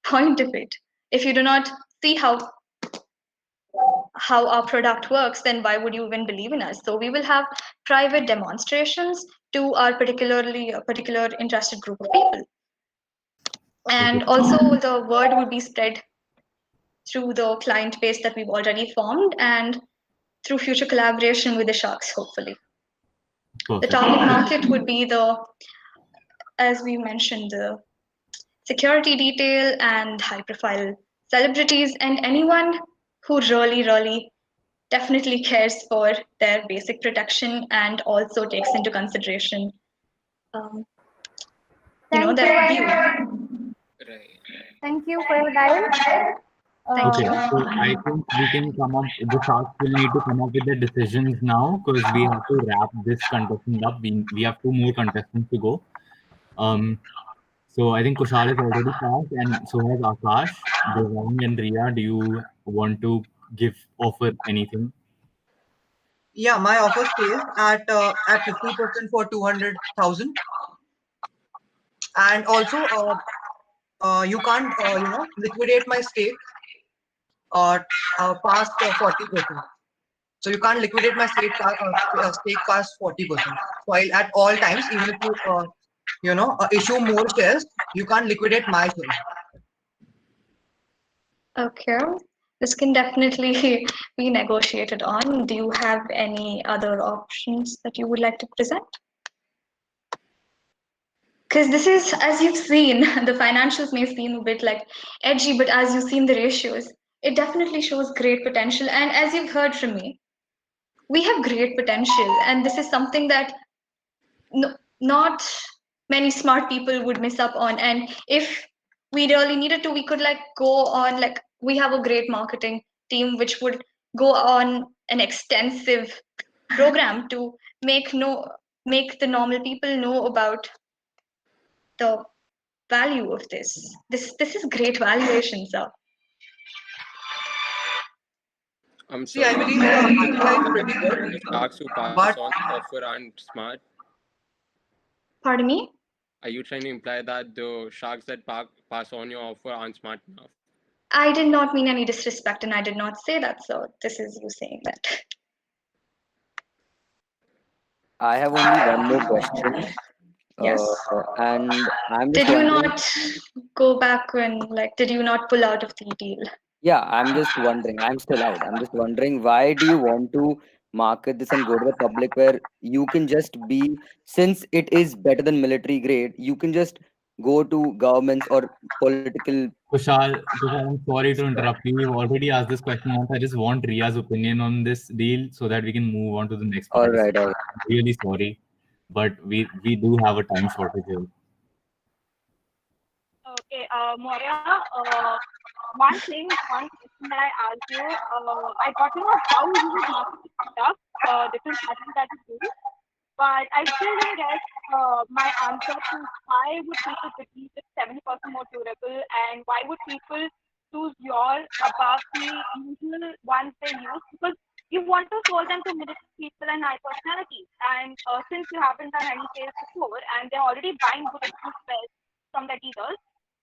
point of it. If you do not see how our product works, then why would you even believe in us? So we will have private demonstrations to our particular interested group of people. And also the word would be spread through the client base that we've already formed and through future collaboration with the sharks, hopefully. Perfect. The target market would be as we mentioned, the security detail and high profile celebrities and anyone who really definitely cares for their basic protection and also takes into consideration Thank their you. view. Thank you for your time. Okay, so I think we can come up. The sharks will need to come up with their decisions now because we have to wrap this contestant up. We have 2 more contestants to go. So I think Kushal is already passed, and so has Akash, Devang, and Riya. Do you want to offer anything? Yeah, my offer stays at 50% for 200,000, and also you can't liquidate my stake past 40%. So you can't liquidate my stake past 40%. While at all times, even if you issue more shares, you can't liquidate my shares. Okay, this can definitely be negotiated on. Do you have any other options that you would like to present? Because this is, as you've seen, the financials may seem a bit like edgy, but as you've seen the ratios, it definitely shows great potential. And as you've heard from me, we have great potential, and this is something that not many smart people would miss up on. And if we really needed to, we could go on, we have a great marketing team which would go on an extensive program to make the normal people know about the value of this. This is great valuation, sir. I'm See, I sorry. believe the idea is pretty good, The sharks who pass but on the offer aren't smart. Pardon me? Are you trying to imply that the sharks that pass on your offer aren't smart enough? I did not mean any disrespect, and I did not say that, so this is you saying that. I have only one more question. Yes. And I'm just Did you wondering. not go back did you not pull out of the deal? Yeah, I'm just wondering. I'm still out. I'm just wondering, why do you want to market this and go to the public where you can just be, since it is better than military grade, you can just go to governments or political. Kushal, I'm sorry to interrupt you. We've already asked this question once. I just want Riya's opinion on this deal so that we can move on to the next All right, participant. I'm really sorry, but we do have a time shortage here. Okay, Moria, one question that I asked you, I got to know how you would market the product, different strategies that you do, but I still didn't get my answer to why would people believe it's 70% more durable, and why would people choose yours above the usual ones they use, because you want to sold them to military people and high personalities, and since you haven't done any sales before and they're already buying bulletproof vests from the dealers,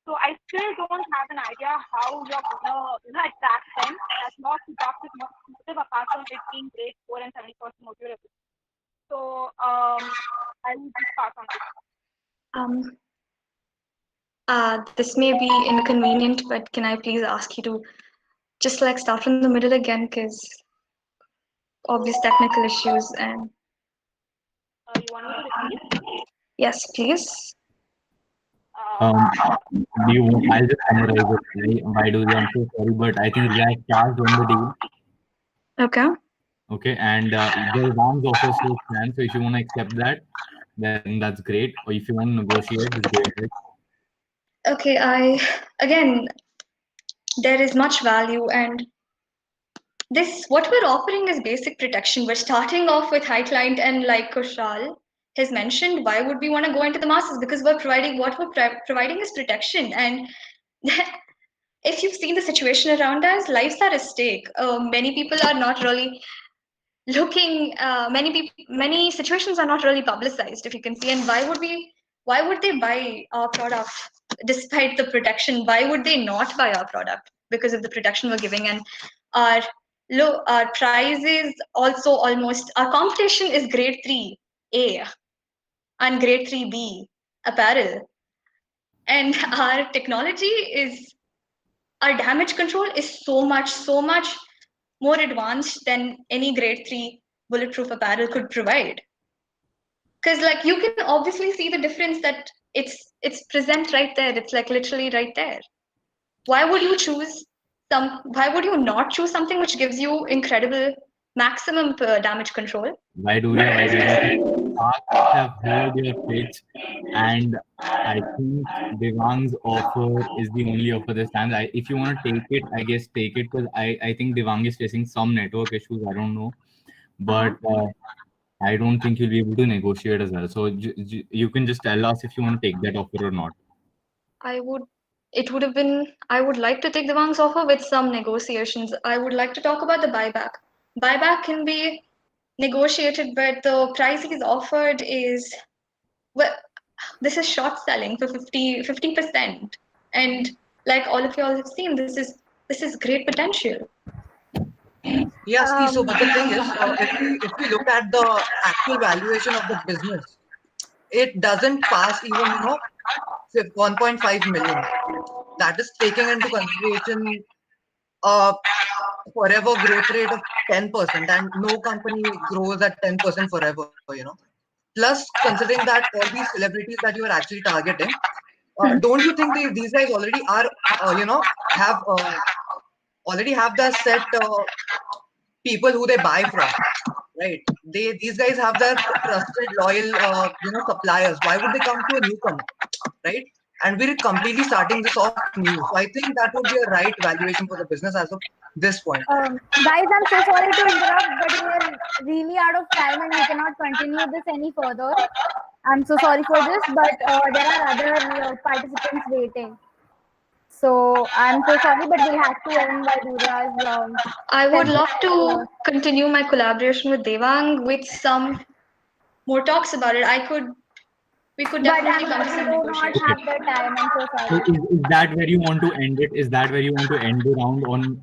so I still don't have an idea how you're gonna attract them, as your product is more exclusive apart from it being grade 4 and 70% more durable. So I will just pass on this. This may be inconvenient, but can I please ask you to just start from the middle again, because obvious technical issues and. You want me to repeat? Yes, please. Do you want? I'll just summarize it. Why do you? I'm so sorry, but I think Riya has passed on the deal. Okay. Okay, and the Rams offer still stands. So if you want to accept that, then that's great. Or if you want to negotiate, just go ahead. Okay, again, there is much value, and what we're offering is basic protection. We're starting off with high client, and like Kushal has mentioned, why would we want to go into the masses? Because what we're providing is protection, and if you've seen the situation around us, lives are at stake. Many people are not really looking. Many situations are not really publicized, if you can see. And why would they buy our product despite the protection? Why would they not buy our product because of the protection we're giving? And our our price is also almost, our competition is grade 3A and grade 3B apparel. And our technology is, our damage control is so much more advanced than any grade 3 bulletproof apparel could provide. Because like you can obviously see the difference, that it's present right there. It's like literally right there. Why would you not choose something which gives you incredible maximum damage control? Why do you have heard your pitch, and I think Devang's offer is the only offer that stands. If you want to take it, I guess take it, because I think Devang is facing some network issues. I don't know, but I don't think you'll be able to negotiate as well. So you can just tell us if you want to take that offer or not. I would like to take the Devang's offer with some negotiations. I would like to talk about the buyback. Buyback can be negotiated, but the price he's offered is, well, this is short selling for 50%. And like all of y'all have seen, this is great potential. Yes, so but the thing is, if we look at the actual valuation of the business, it doesn't pass even 1.5 million. That is taking into consideration forever growth rate of 10%, and no company grows at 10% forever. Plus, considering that all these celebrities that you are actually targeting, don't you think these guys already are already have the set people who they buy from, right? These guys have their trusted, loyal suppliers. Why would they come to a newcomer, right? And we're completely starting this off new. So I think that would be a right valuation for the business as of this point. Guys, I'm so sorry to interrupt, but we're really out of time and we cannot continue this any further. I'm so sorry for this, but there are other participants waiting. So I'm so sorry, but we'll have to end Vaidura's. I would love to continue my collaboration with Devang with some more talks about it. We could definitely come to some negotiation. Have the time. I'm so sorry. Is that where you want to end it? Is that where you want to end the round on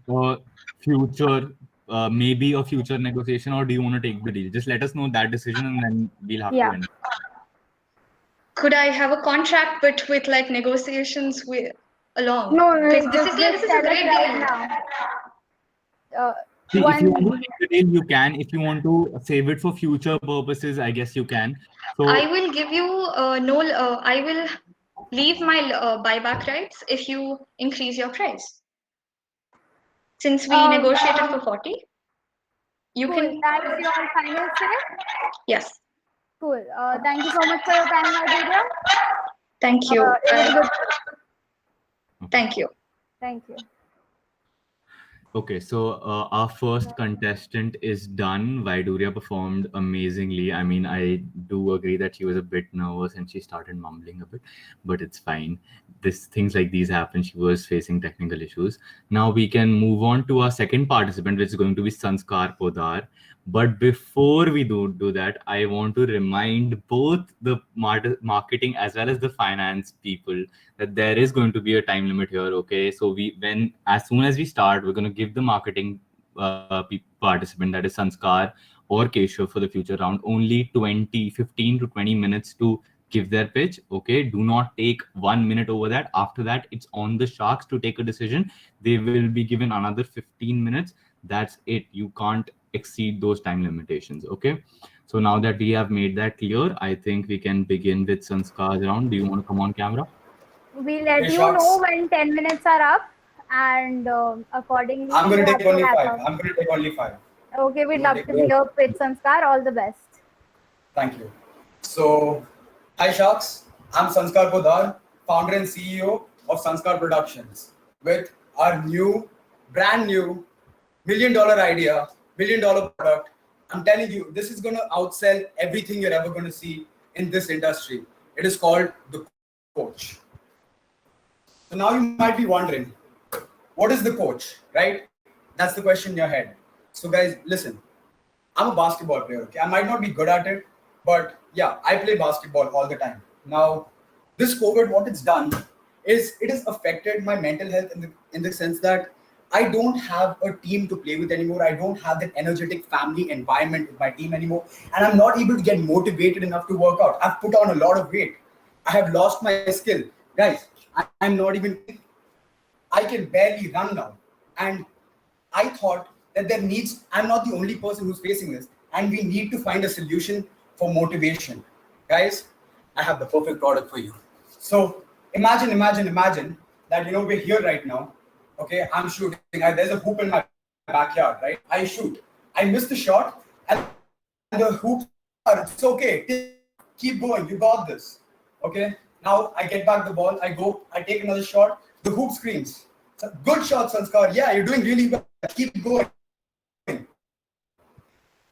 future, maybe a future negotiation, or do you want to take the deal? Just let us know that decision, and then we'll have to end. Could I have a contract, but with like negotiations along? No, because this is a great deal. See, if you want to take the deal, you can. If you want to save it for future purposes, I guess you can. So I will give you I will leave my buyback rights if you increase your price. Since we negotiated for 40, you can. That's your final say? Yes. Cool. Thank you so much for your time, Vaidura. Thank you. It was good. Thank you. Thank you. Okay, so our first contestant is done. Vaidura performed amazingly. I mean, I do agree that she was a bit nervous and she started mumbling a bit, but it's fine. Things like these happen. She was facing technical issues. Now we can move on to our second participant, which is going to be Sanskar Podar. But before we do that, I want to remind both the marketing as well as the finance people that there is going to be a time limit here. Okay, so as soon as we start, we're going to give the marketing participant, that is Sanskar or Keshav, for the future round only 15 to 20 minutes to give their pitch. Okay, do not take 1 minute over that. After that, it's on the Sharks to take a decision. They will be given another 15 minutes. That's it. You can't exceed those time limitations. Okay, so now that we have made that clear, I think we can begin with Sanskar's round. Do you want to come on camera? We'll let you know when 10 minutes are up, and accordingly. I'm going to take only 5. I'm going to take only 5. Okay, we'd love to be your pitch, Sanskar. All the best. Thank you. So, hi Sharks. I'm Sanskar Podar, founder and CEO of Sanskar Productions, with our brand new $1 million idea, $1 million product. I'm telling you, this is going to outsell everything you're ever going to see in this industry. It is called the Coach. So now you might be wondering, what is the coach, right? That's the question in your head. So guys, listen, I'm a basketball player, okay? I might not be good at it, but yeah, I play basketball all the time. Now, this COVID, what it's done is it has affected my mental health in the sense that I don't have a team to play with anymore. I don't have that energetic family environment with my team anymore. And I'm not able to get motivated enough to work out. I've put on a lot of weight. I have lost my skill. Guys, I'm not even, I can barely run now. And I thought that I'm not the only person who's facing this, and we need to find a solution for motivation. Guys, I have the perfect product for you. So imagine that, we're here right now. Okay, I'm shooting. There's a hoop in my backyard, right? I shoot. I miss the shot, and the hoop, it's okay. Keep going. You got this. Okay, now I get back the ball. I take another shot. The hoop screams. So, good shot, Sanskar. Yeah, you're doing really well. Keep going.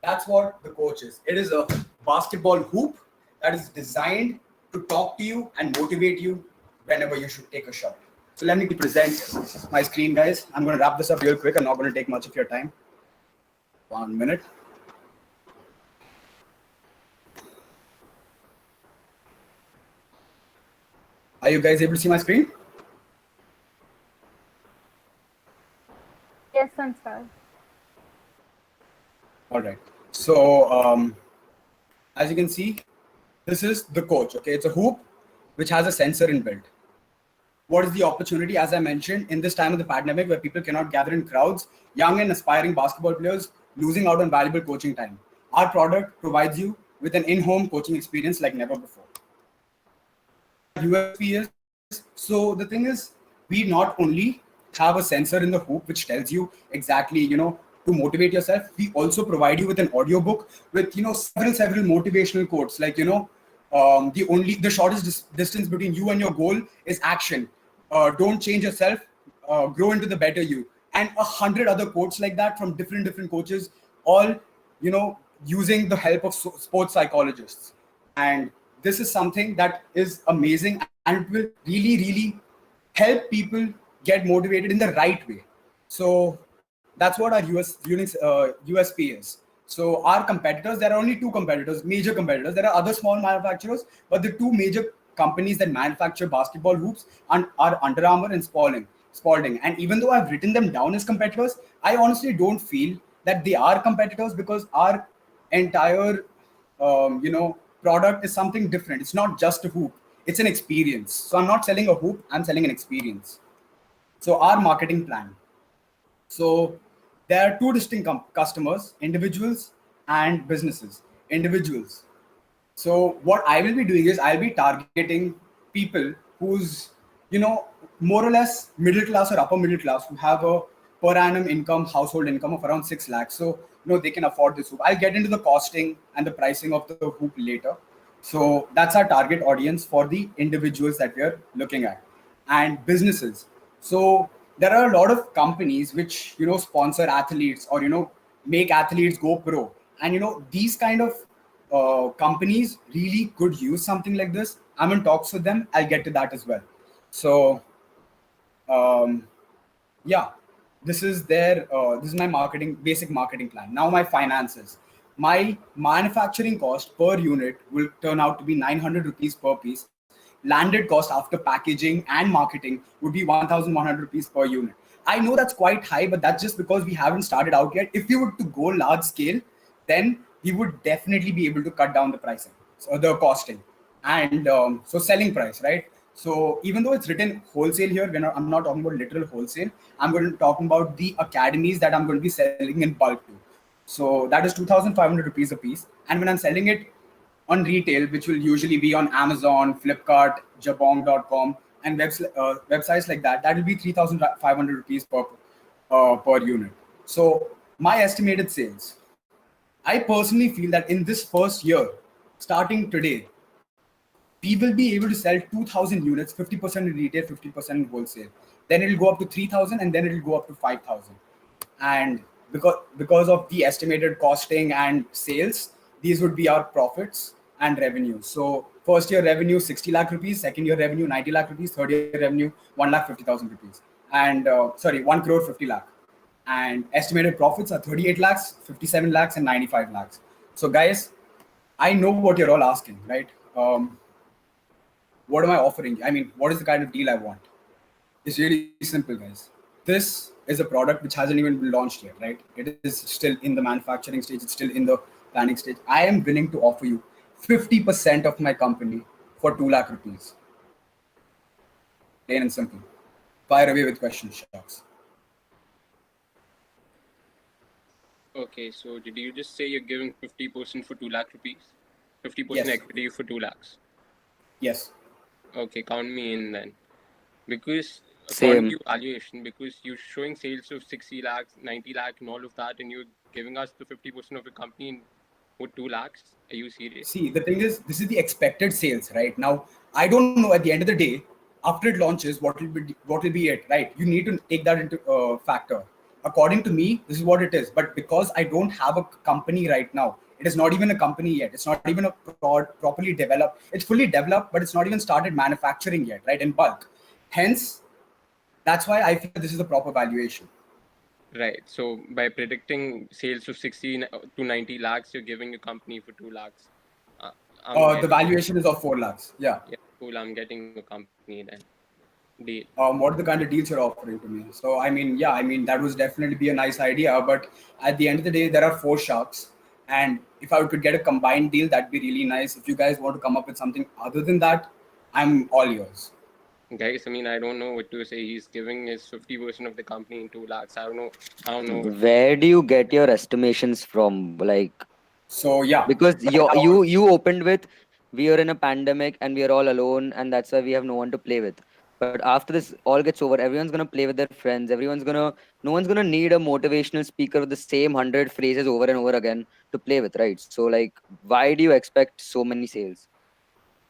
That's what the coach is. It is a basketball hoop that is designed to talk to you and motivate you whenever you should take a shot. So let me present my screen, guys. I'm going to wrap this up real quick. I'm not going to take much of your time. 1 minute. Are you guys able to see my screen? Yes, Sanskar. All right. So as you can see, this is the coach. Okay, it's a hoop which has a sensor inbuilt. What is the opportunity? As I mentioned, in this time of the pandemic where people cannot gather in crowds, young and aspiring basketball players losing out on valuable coaching time. Our product provides you with an in-home coaching experience like never before. USP is, so the thing is, we not only have a sensor in the hoop which tells you exactly, to motivate yourself. We also provide you with an audiobook with, several motivational quotes like, the shortest distance between you and your goal is action. Don't change yourself, grow into the better you. And 100 other quotes like that from different coaches, all, using the help of sports psychologists. And this is something that is amazing, and it will really help people get motivated in the right way. So that's what our USP is. So our competitors, there are only two competitors, major competitors. There are other small manufacturers, but the two major companies that manufacture basketball hoops are Under Armour and Spalding. And even though I've written them down as competitors, I honestly don't feel that they are competitors, because our entire product is something different. It's not just a hoop, it's an experience. So I'm not selling a hoop, I'm selling an experience. So our marketing plan. So there are two distinct customers, individuals and businesses. Individuals. So what I will be doing is I'll be targeting people who's, more or less middle class or upper middle class, who have a per annum income, household income of around 6 lakhs. So, they can afford this hoop. I'll get into the costing and the pricing of the hoop later. So that's our target audience for the individuals that we're looking at. And businesses. So there are a lot of companies which, sponsor athletes or, make athletes go pro. And, these kind of companies really could use something like this. I'm in talks with them. I'll get to that as well. So, yeah, this is my basic marketing plan. Now my finances. My manufacturing cost per unit will turn out to be 900 rupees per piece. Landed cost after packaging and marketing would be 1,100 rupees per unit. I know that's quite high, but that's just because we haven't started out yet. If we were to go large scale, then we would definitely be able to cut down the pricing, so the costing, and so selling price, right? So even though it's written wholesale here, I'm not talking about literal wholesale. I'm going to talk about the academies that I'm going to be selling in bulk to. So that is 2,500 rupees a piece. And when I'm selling it on retail, which will usually be on Amazon, Flipkart, Jabong.com, and websites like that, that will be 3,500 rupees per unit. So my estimated sales, I personally feel that in this first year, starting today, we will be able to sell 2,000 units, 50% in retail, 50% in wholesale. Then it'll go up to 3,000, and then it'll go up to 5,000. And because of the estimated costing and sales, these would be our profits and revenue. So first year revenue 60 lakh rupees, second year revenue 90 lakh rupees, third year revenue 1,50,000 rupees. and 1 crore 50 lakh. And estimated profits are 38 lakhs, 57 lakhs, and 95 lakhs. So, guys, I know what you're all asking, right? What am I offering? I mean, what is the kind of deal I want? It's really simple, guys. This is a product which hasn't even been launched yet, right? It is still in the manufacturing stage, it's still in the planning stage. I am willing to offer you 50% of my company for 2 lakh rupees. Plain and simple. Fire away with questions, Shaks. Okay, so did you just say you're giving 50% for 2 lakh rupees? 50% Yes. equity for 2 lakhs? Yes. Okay, count me in then. Because Same. according to your valuation, because you're showing sales of 60 lakhs, 90 lakh, and all of that, and you're giving us the 50% of your company for 2 lakhs. Are you serious? See, the thing is, this is the expected sales, right? Now, I don't know at the end of the day, after it launches, what will be it, right? You need to take that into factor. According to me, this is what it is. But because I don't have a company right now, it is not even a company yet. It's not even a properly developed. It's fully developed, but it's not even started manufacturing yet, right? In bulk. Hence, that's why I feel this is the proper valuation. Right. So by predicting sales of 60 to 90 lakhs, you're giving your company for 2 lakhs. The valuation is of 4 lakhs. Yeah. Yeah, cool. I'm getting a company then. Deal. What are the kind of deals you're offering to me? So, I mean, yeah, I mean, that would definitely be a nice idea. But at the end of the day, there are 4 sharks. And if I could get a combined deal, that'd be really nice. If you guys want to come up with something other than that, I'm all yours. Guys, I mean, I don't know what to say. He's giving his 50% of the company in 2 lakhs. I don't know. Where do you get your estimations from? Like, so yeah, because you opened with, we are in a pandemic and we are all alone, and that's why we have no one to play with. But after this all gets over, everyone's gonna play with their friends. No one's gonna need a motivational speaker with the same 100 phrases over and over again to play with, right? So, like, why do you expect so many sales?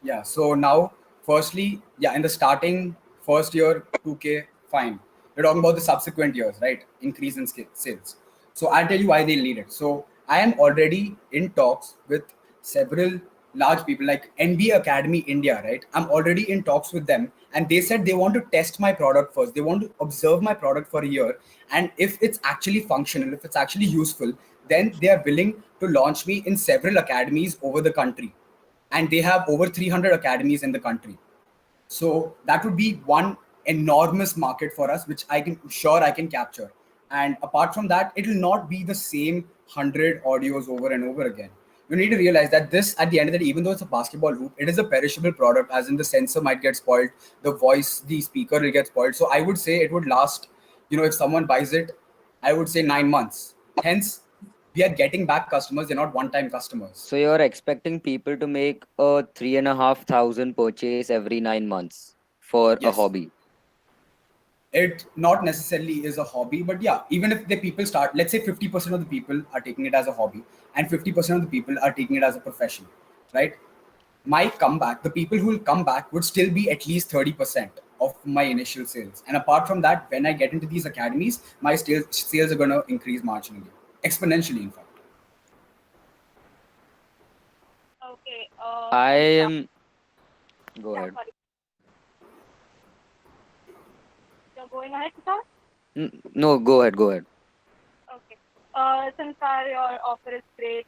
Yeah. So now, firstly, yeah, in the starting first year, 2K, fine. We're talking about the subsequent years, right? Increase in sales. So I'll tell you why they need it. So I am already in talks with several large people like NBA Academy India, right? I'm already in talks with them, and they said they want to test my product first. They want to observe my product for a year, and if it's actually functional, if it's actually useful, then they are willing to launch me in several academies over the country, and they have over 300 academies in the country. So that would be one enormous market for us, which I can capture. And apart from that, it will not be the same 100 audios over and over again. You need to realize that this, at the end of the day, even though it's a basketball hoop, it is a perishable product, as in the sensor might get spoiled, the voice, the speaker will get spoiled. So I would say it would last, if someone buys it, I would say 9 months. Hence, we are getting back customers, they're not one-time customers. So you're expecting people to make a 3,500 purchase every 9 months for a Yes. hobby? It not necessarily is a hobby, but yeah, even if the people start, let's say 50% of the people are taking it as a hobby and 50% of the people are taking it as a profession, right? My comeback, the people who will come back would still be at least 30% of my initial sales. And apart from that, when I get into these academies, my sales are going to increase marginally, exponentially, in fact. Okay. I am. Go ahead. Sorry. You're going ahead, Tushar? No, go ahead. Okay. Since your offer is great,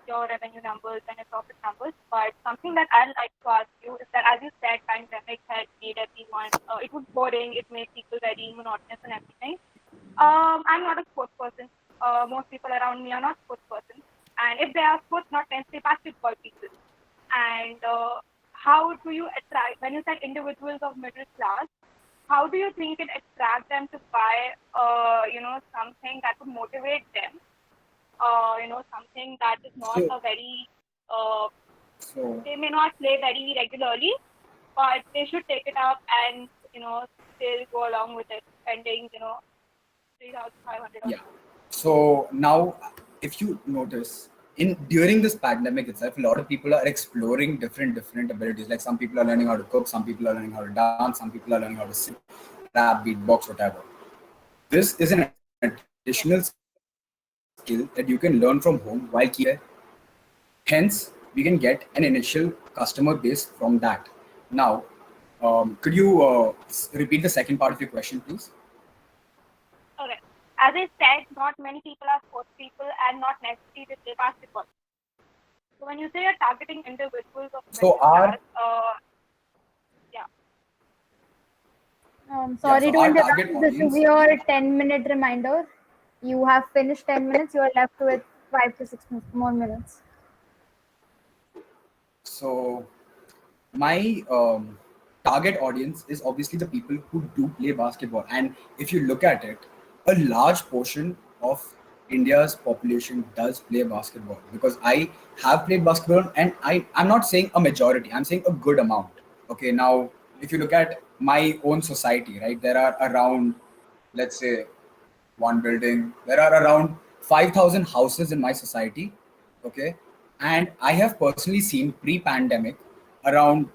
your revenue numbers and your profit numbers, but something that I'd like to ask you is that, as you said, pandemic had made everyone, it was boring, it made people very monotonous and everything. I'm not a sports person. Most people around me are not sports persons. And if they are sports, not necessarily basketball people. And how do you attract, when you said individuals of middle class, how do you think you can attract them to buy, something that would motivate them? Something that is not a very, they may not play very regularly, but they should take it up and, still go along with it, spending, 3,500. Yeah. So now, if you notice, during this pandemic itself, a lot of people are exploring different abilities. Like some people are learning how to cook, some people are learning how to dance, some people are learning how to sing, rap, beatbox, whatever. This is an additional skill that you can learn from home while keeping there. Hence, we can get an initial customer base from that. Now, could you repeat the second part of your question, please? as I said, not many people are sports people and not necessarily they play basketball. So when you say you're targeting individuals of So middle class, yeah. Sorry so to our interrupt. target This is audience. your 10-minute reminder. You have finished 10 minutes. You are left with 5 to 6 more minutes. So my target audience is obviously the people who do play basketball, and if you look at it, a large portion of India's population does play basketball, because I have played basketball, and I'm not saying a majority, I'm saying a good amount. Okay, now if you look at my own society, right, there are around, let's say, one building, there are around 5,000 houses in my society. Okay, and I have personally seen pre-pandemic around,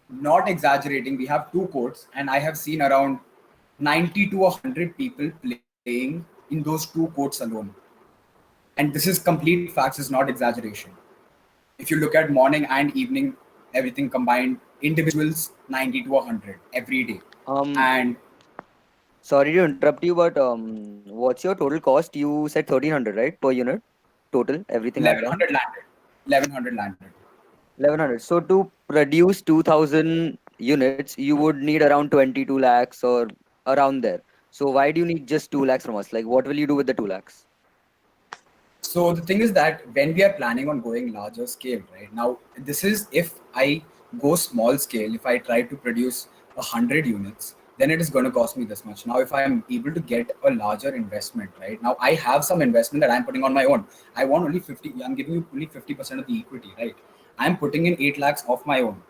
not exaggerating, we have two courts, and I have seen around 90 to 100 people playing in those two courts alone. And this is complete facts, is not exaggeration. If you look at morning and evening, everything combined, individuals 90 to 100 every day. Um, And Sorry to interrupt you, but what's your total cost? You said 1,300, right, per unit? Total, everything added on? 1100 landed. 1100 landed. 1,100. So to produce 2,000 units, you would need around 22 lakhs or around there. So why do you need just 2 lakhs from us? Like, what will you do with the 2 lakhs? So the thing is that when we are planning on going larger scale, right now, this is if I go small scale, if I try to produce 100 units, then it is going to cost me this much. Now, if I am able to get a larger investment, right now, I have some investment that I'm putting on my own. I want only 50. I'm giving you only 50% of the equity, right? I'm putting in 8 lakhs of my own.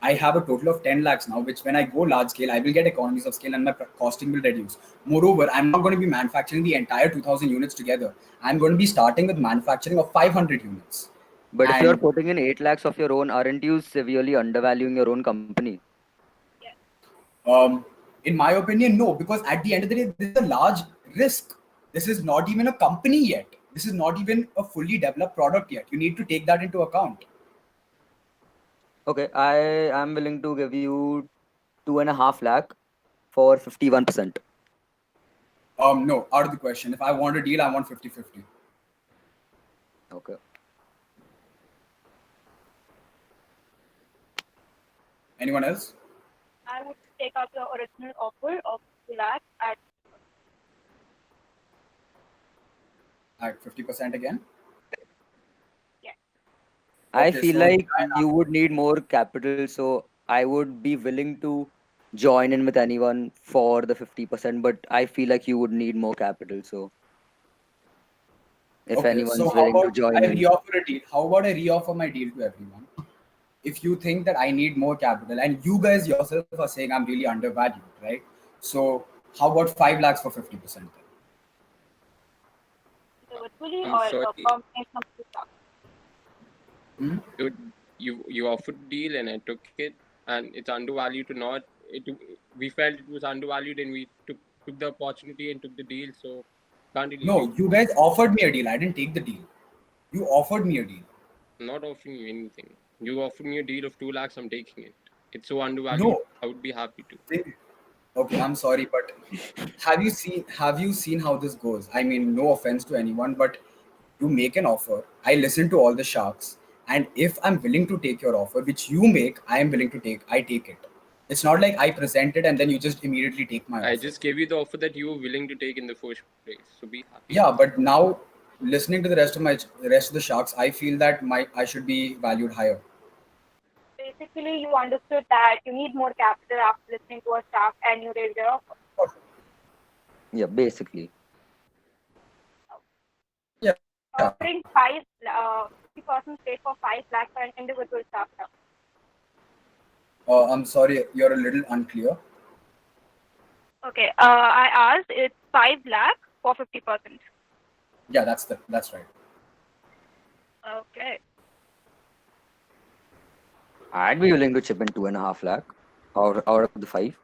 I have a total of 10 lakhs now, which when I go large scale, I will get economies of scale and my costing will reduce. Moreover, I'm not going to be manufacturing the entire 2,000 units together. I'm going to be starting with manufacturing of 500 units. But if you're And putting in 8 lakhs of your own, aren't you severely undervaluing your own company? in my opinion, no, because at the end of the day, this is a large risk. This is not even a company yet. This is not even a fully developed product yet. You need to take that into account. Okay, I am willing to give you 2.5 lakh for 51%. No, out of the question. If I want a deal, I want 50-50. Okay. Anyone else? I would take up the original offer of 2 lakhs At 50% again? I Okay, feel so like you would need more capital, so I would be willing to join in with anyone for the 50%, but I feel like you would need more capital. So if okay, so anyone's how willing to about join I in, reoffer a deal? How about I reoffer my deal to everyone? If you think that I need more capital, and you guys yourself are saying I'm really undervalued, right? So how about 5 lakhs for 50%? virtually I'm or sorry. combination of two stocks. Dude, you offered deal and I took it, and it's undervalued to not. We felt it was undervalued, and we took the opportunity and took the deal. So can't really No, you guys offered me a deal. I didn't take the deal. You offered me a deal. I'm not offering you anything. You offered me a deal of 2 lakhs. I'm taking it. It's so undervalued. No. I would be happy to. Okay, I'm sorry, but have you seen how this goes? I mean, no offense to anyone, but you make an offer. I listen to all the sharks, and if I'm willing to take your offer, which you make, I am willing to take. I take it. It's not like I present it and then you just immediately take my I offer. just gave you the offer that you were willing to take in the first place. So be happy. Yeah, but now listening to the rest of the sharks, I feel that I should be valued higher. Basically, you understood that you need more capital after listening to a staff and you raised your offer. yeah, basically. Yeah. Offering 50% stake for 5 lakhs for an individual startup. I'm sorry, you're a little unclear. Okay, I asked it's 5 lakh for 50%. Yeah, that's right. Okay. I'd be willing to chip in 2.5 lakh out of the 5.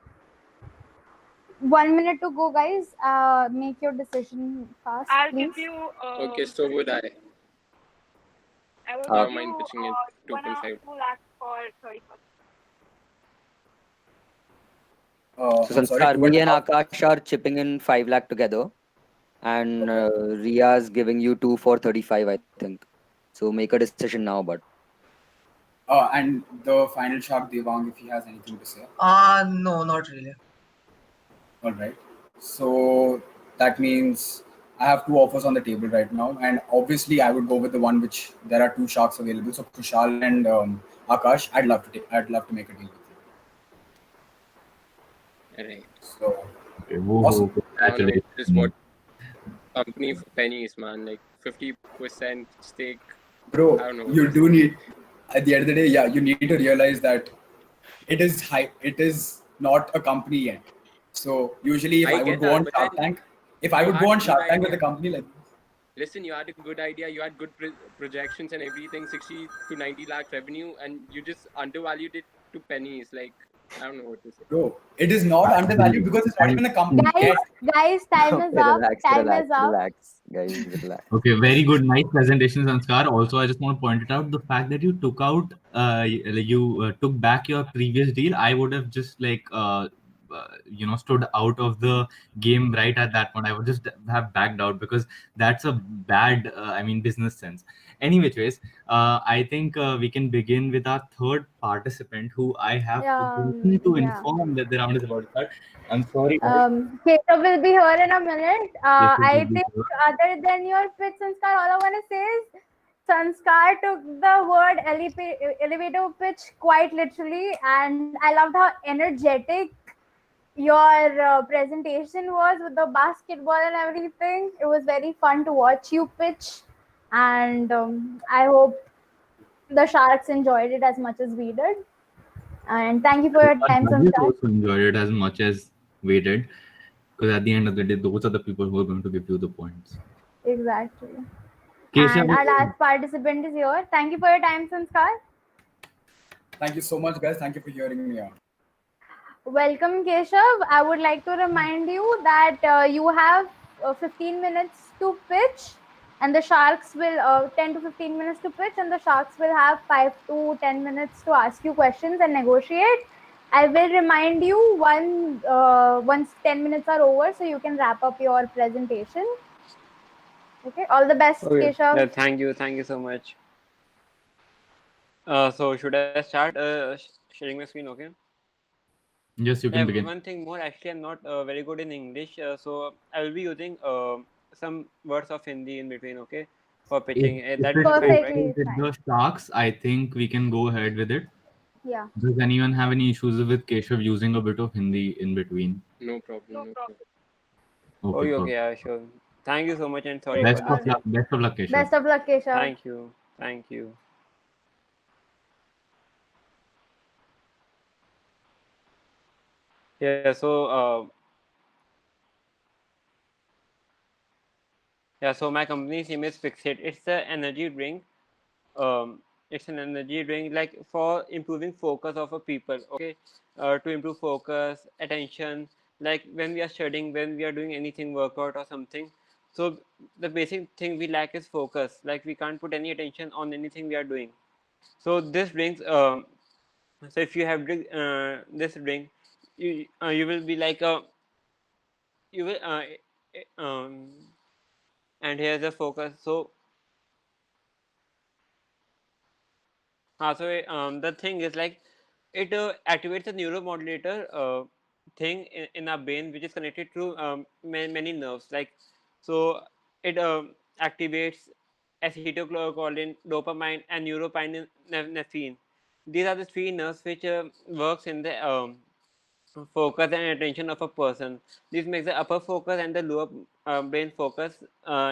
1 minute to go, guys. Make your decision fast, I'll please. give you. Okay, so would I. I will Don't give mind you pitching it 2.5. 2 lakhs for 30%. So I'm sorry, Sanskar, two and me a and half. Akash are chipping in 5 lakh together, and Ria's giving you two for 35, I think. So make a decision now, but And the final shark, Devang, if he has anything to say. No, not really. All right. So that means I have two offers on the table right now, and obviously I would go with the one which there are two sharks available. So Kushal and Akash, I'd love to take. I'd love to make a deal with you. Right. So Okay, whoa, awesome. No, this is what congratulations. company for pennies, man. Like 50% stake. I Bro, don't know what you to do say. need. At the end of the day, yeah, you need to realize that it is high. It is not a company yet. So usually, if I I would get go that, on but Shark then Tank, if I you would go had a on good Shark Tank with a idea. company like Listen, you had a good idea. You had good projections and everything, 60 to 90 lakh revenue, and you just undervalued it to pennies. Like, I don't know what to say. bro, it is not undervalued because it's not And even a company Guys, yet. guys, time is okay, up. relax, Time relax, is up. relax, guys, relax. okay, very good, nice presentation, Sanskar. Also, I just want to point it out the fact that you took out, took back your previous deal. I would have just stood out of the game right at that point. I would just have backed out because that's a bad, business sense. Anyways, I think we can begin with our third participant, who I have forgotten to Yeah. inform that the round is about to start. I'm sorry, guys. Keshav will be here in a minute. This will I be think here. other than your pitch, Sanskar, all I want to say is Sanskar took the word elevator pitch quite literally, and I loved how energetic your presentation was with the basketball and everything. It was very fun to watch you pitch, and I hope the Sharks enjoyed it as much as we did. And thank you for your Our time, judges Sanskar. also enjoyed it as much as we did, because at the end of the day, those are the people who are going to give you the points. Exactly. Keshav, And our last participant is here. Thank you for your time, Sanskar. Thank you so much, guys. Thank you for hearing me out. Welcome, Keshav. I would like to remind you that you have 15 minutes to pitch, and the Sharks will 10 to 15 minutes to pitch, and the Sharks will have 5 to 10 minutes to ask you questions and negotiate. I will remind you once 10 minutes are over, so you can wrap up your presentation. Okay. All the best, Okay. Keshav. Yeah, thank you so much. So should I start sharing my screen? Okay. yes, you can begin. One thing more. Actually, I'm not very good in English, so I will be using some words of Hindi in between. Okay, for If, pitching. if That will it's be fine, right? Perfectly okay with fine. the Sharks, I think we can go ahead with it. Yeah. Does anyone have any issues with Keshav using a bit of Hindi in between? No problem. No problem. Okay, Okay, perfect. yeah, sure. Thank you so much, and sorry Great. for Best this. of luck. Best of luck, Keshav. Best of luck, Keshav. Thank you. Thank you. Yeah. So my company's name is Fixit. It's an energy drink. It's an energy drink like for improving focus of a people. Okay, to improve focus, attention. Like when we are studying, when we are doing anything, workout or something. So the basic thing we lack is focus. Like we can't put any attention on anything we are doing. So this brings. So if you have drink this drink, you will be like a you will and here's the focus. The thing is like it activates a neuromodulator thing in our brain which is connected to many nerves. Like so, it activates acetylcholine, dopamine, and neuropinephrine. These are the three nerves which works in the focus and attention of a person. This makes the upper focus and the lower brain focus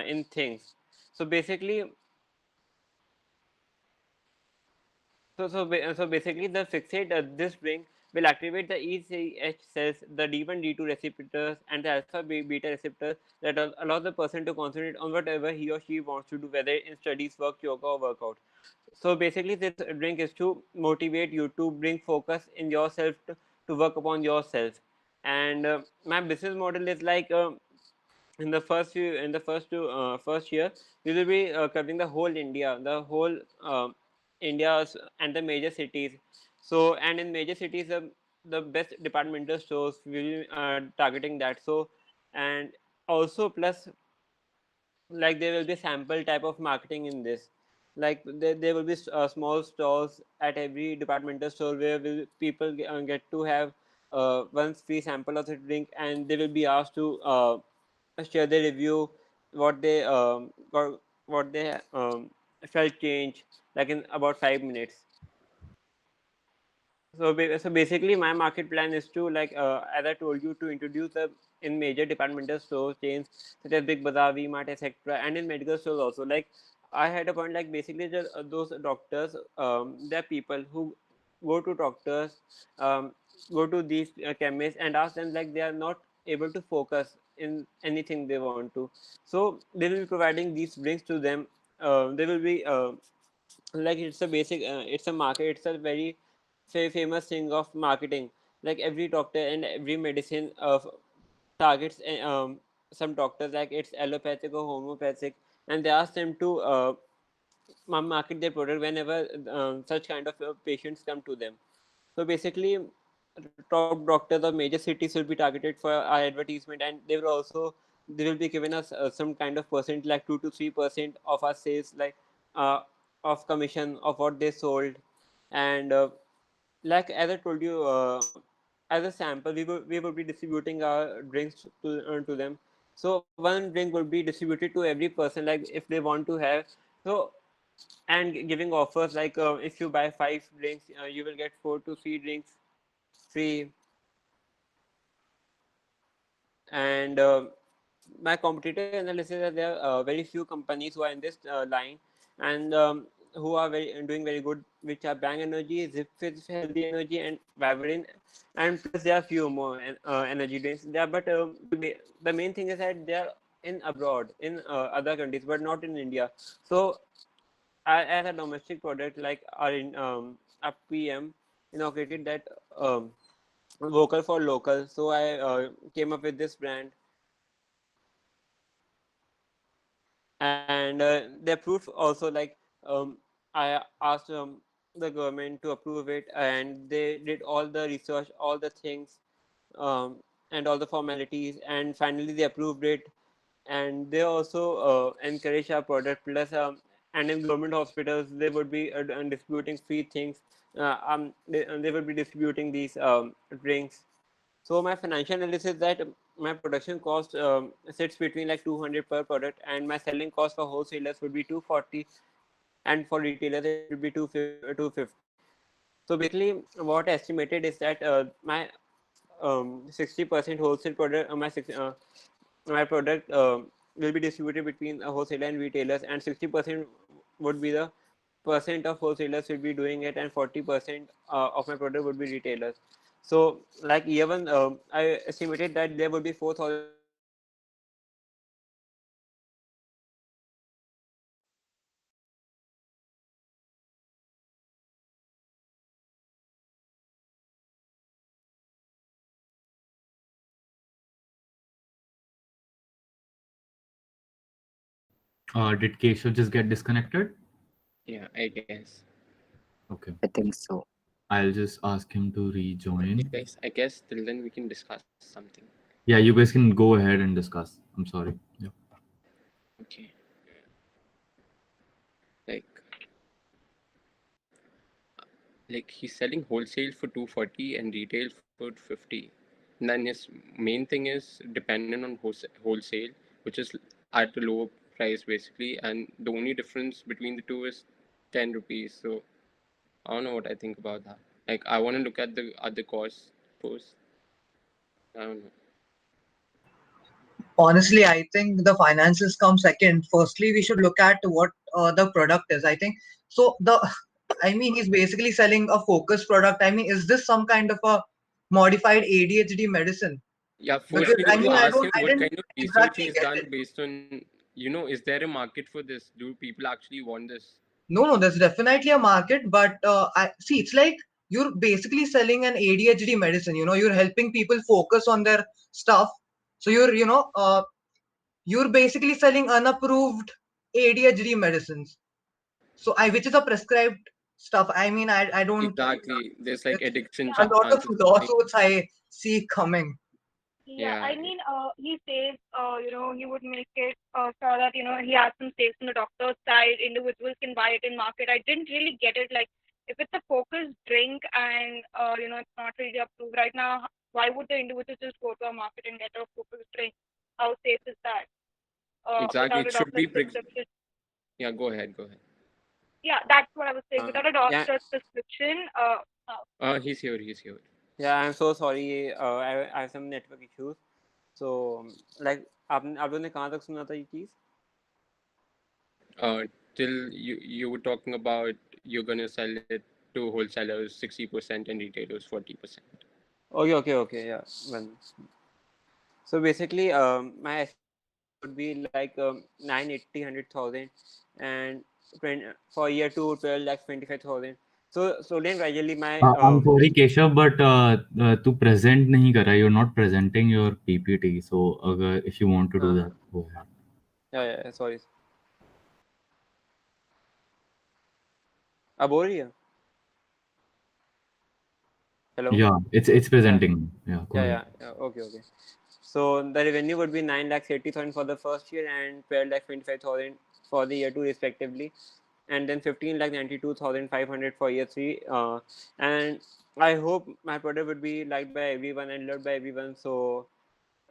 in things. So basically, so basically, the fixate this drink will activate the ECH cells, the D1, D2 receptors, and the alpha beta receptors that allow the person to concentrate on whatever he or she wants to do, whether in studies, work, yoga, or workout. So basically, this drink is to motivate you to bring focus in yourself to work upon yourself. And my business model is like. In the first year we will be covering the whole India, the whole India and the major cities. So and in major cities the best departmental stores will be targeting that. So, and also plus, like there will be sample type of marketing in this. Like there will be small stalls at every departmental store where people get to have one free sample of the drink, and they will be asked to share their review, what they what they felt change, like in about 5 minutes. So, so basically, my market plan is to, like, as I told you, to introduce the in major departmental store chains such as Big Bazaar, V-Mart, etc., and in medical stores also. Like, I had a point, like basically those doctors, they're people who go to doctors, um, go to these chemists and ask them, like, they are not able to focus in anything they want to. So they will be providing these drinks to them. They will be like, it's a basic it's a market, it's a very famous thing of marketing. Like every doctor and every medicine targets some doctors, like it's allopathic or homeopathic, and they ask them to market their product whenever such kind of patients come to them. So basically, top doctors of major cities will be targeted for our advertisement, and they will be given us some kind of percent, like 2 to 3% of our sales, like uh, of commission of what they sold. And like as I told you, as a sample, we would be distributing our drinks to them. So one drink would be distributed to every person, like if they want to have. So, and giving offers, like if you buy 5 drinks, you will get 4 to 3 drinks free. And my competitor analysis is that there are very few companies who are in this line, and who are doing very good, which are Bang Energy, Zipfit Healthy Energy, and Vibrant. And plus there are few more energy drinks there, but the main thing is that they are in abroad, in other countries, but not in India. So as a domestic product, like our PM inaugurated that vocal for local. So I came up with this brand, and they approved also. Like I asked the government to approve it, and they did all the research, all the things, and all the formalities, and finally they approved it. And they also encourage our product. Plus, and in government hospitals, they would be distributing free things. They would be distributing these drinks. So my financial analysis is that my production cost sits between like 200 per product, and my selling cost for wholesalers would be 240, and for retailers it would be 250. So basically, what I estimated is that my 60% wholesale product, my product will be distributed between a wholesaler and retailers, and 60% would be the percent of wholesalers will be doing it, and 40% of my product would be retailers. So like year one, I estimated that there would be 4,000 crores of revenue, and year two there would be Did Keshav just get disconnected? Yeah, I guess. Okay. I think so. I'll just ask him to Okay, rejoin. guys. I guess till then we can discuss something. Yeah, you guys can go ahead and discuss. I'm sorry. Yeah. Okay. Like, he's selling wholesale for 240 and retail for 50. And then his main thing is dependent on wholesale, which is at a lower price basically, and the only difference between the two is 10 rupees. So I don't know what I think about that. Like, I want to look at the other costs first. I don't know. Honestly, I think the finances come second. Firstly, we should look at what the product is. I think so. I mean, he's basically selling a focus product. I mean, is this some kind of a modified ADHD medicine? Yeah, Because first we I need to mean, ask him I what didn't kind of research exactly he's get done it. based on, is there a market for this? Do people actually want this? No, no, there's definitely a market, but I see it's like you're basically selling an ADHD medicine. You know, you're helping people focus on their stuff. So you're basically selling unapproved ADHD medicines. So which is a prescribed stuff. I mean, I don't. Exactly. There's like addiction A lot of chances. lawsuits I see coming. Yeah, Yeah. I mean, he says, he would make it so that, he has some stakes on the doctor's side. Individuals can buy it in market. I didn't really get it. Like, if it's a focused drink and, it's not really approved right now, why would the individual just go to a market and get a focused drink? How safe is that? Exactly. Without It a should doctor's be. prescription. Yeah. Go ahead. Go ahead. Yeah, that's what I was saying. Without a Yeah, doctor's prescription, He's here. He's here. yeah. I'm so sorry. I have some network issues. So, like, आप लोगों ने कहाँ तक सुना था ये चीज़? Till you were talking about you're gonna sell it to wholesalers 60% and retailers 40%. Okay. Yeah. Well, so basically, my estimate would be like 980, 100,000, and 20, for year two, 12 lakhs, 25,000. So slowly and gradually, my I'm sorry, Keshav, but तू present नहीं कर रहा. You're not presenting your PPT. So if you want to do that, go ahead. yeah, sorry. अब हो रही है? Hello? Yeah, it's presenting. Yeah, go ahead. Yeah. Okay. So the revenue would be 9 lakhs 80,000 for the first year and 12 lakhs 25,000 for the year two respectively, and then 15 lakh 92,500 for year three. And I hope my product would be liked by everyone and loved by everyone. So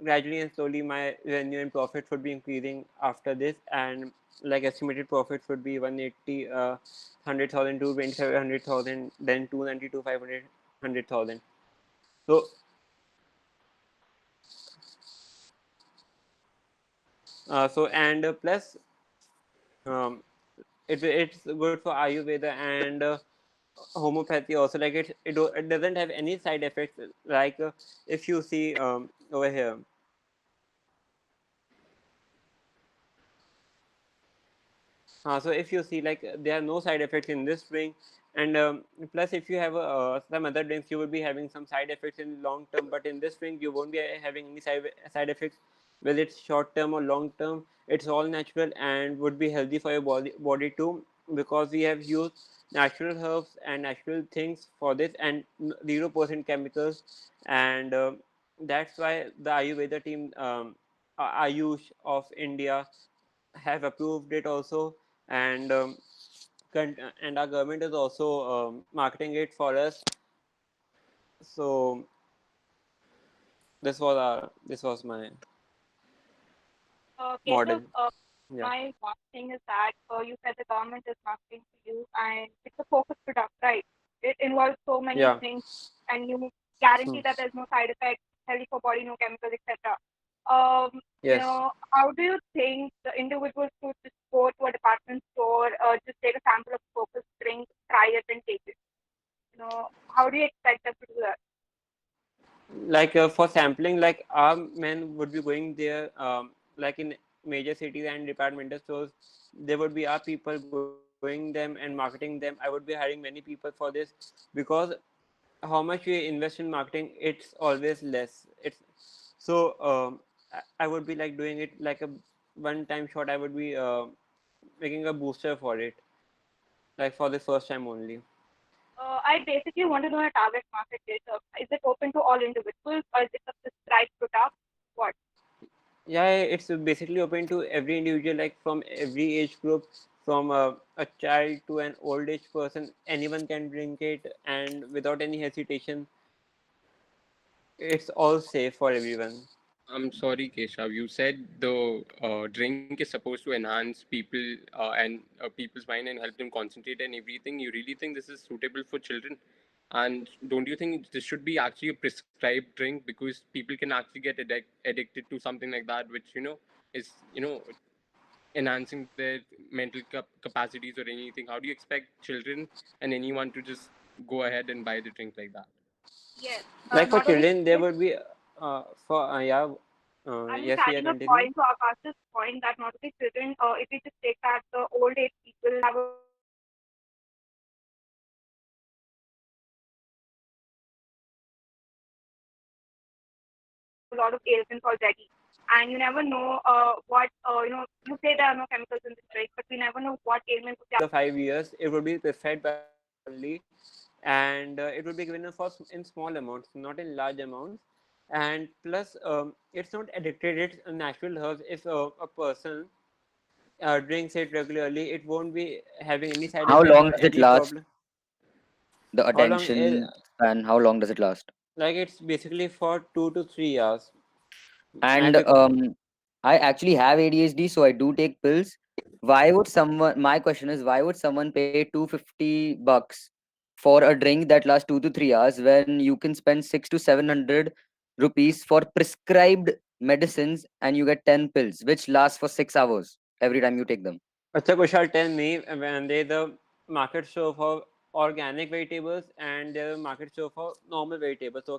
gradually and slowly, my revenue and profit would be increasing after this, and like estimated profits would be 180, 100,000 to 2,700,000, then 292, 500, 100,000. So and plus um, it's good for Ayurveda and homeopathy also. Like it doesn't have any side effects. Like if you see over here. So if you see, like, there are no side effects in this drink, and plus if you have some other drinks, you will be having some side effects in long term. But in this drink, you won't be having any side effects, whether it's short term or long term. It's all natural and would be healthy for your body too, because we have used natural herbs and natural things for this, and 0% chemicals, and that's why the Ayurveda team, Ayush of India, have approved it also, and and our government is also marketing it for us. So this was my Keshav, model. Yeah. my one thing is that you said the government is marketing to you, and it's a focused product, right? It involves so many Yeah. things, and you guarantee Hmm. that there's no side effects, healthy for body, no chemicals, etc. Yes. How do you think the individuals should just go to a department store, just take a sample of focused drink, try it, and take it? How do you expect them to do that? Like for sampling, like our men would be going there, like in major cities and departmental stores, there would be our people going them and marketing them. I would be hiring many people for this, because how much we invest in marketing, it's always less. It's so I would be like doing it like a one time shot. I would be making a booster for it, like for the first time only. I basically want to know a target market data. Is it open to all individuals or is it a prescribed product? What? Yeah, it's basically open to every individual, like from every age group, from a child to an old age person. Anyone can drink it, and without any hesitation, it's all safe for everyone. I'm sorry, Keshav. You said the drink is supposed to enhance people and people's mind and help them concentrate and everything. You really think this is suitable for children? And don't you think this should be actually a prescribed drink, because people can actually get addicted to something like that, which is enhancing their mental capacities or anything? How do you expect children and anyone to just go ahead and buy the drink like that? Yes. Like for Not only children, there this, would be for yeah. I'm just Yes, yeah. adding a Continue. point to Akash's point that not only children, if we just take that the old age people have a lot of ailments already, and you never know what you say there are no chemicals in this drink, but we never know what ailment could be. The 5 years, it would be prescribed by the doctor, only, and it will be given in small amounts, not in large amounts. And plus, it's not addicted; it's a natural herb. If a person drinks it regularly, it won't be having any side How effect long or does it any last? problem. The How long is attention span, how long does it last? like it's basically for 2 to 3 hours, and And I actually have ADHD, so I do take pills. Why would someone, my question is, why would someone pay 250 bucks for a drink that lasts 2 to 3 hours when you can spend 6 to 700 rupees for prescribed medicines and you get 10 pills, which last for 6 hours every time you take them? Acha Kushal, tell me, when they the market show for organic vegetables and the market show for normal vegetables. So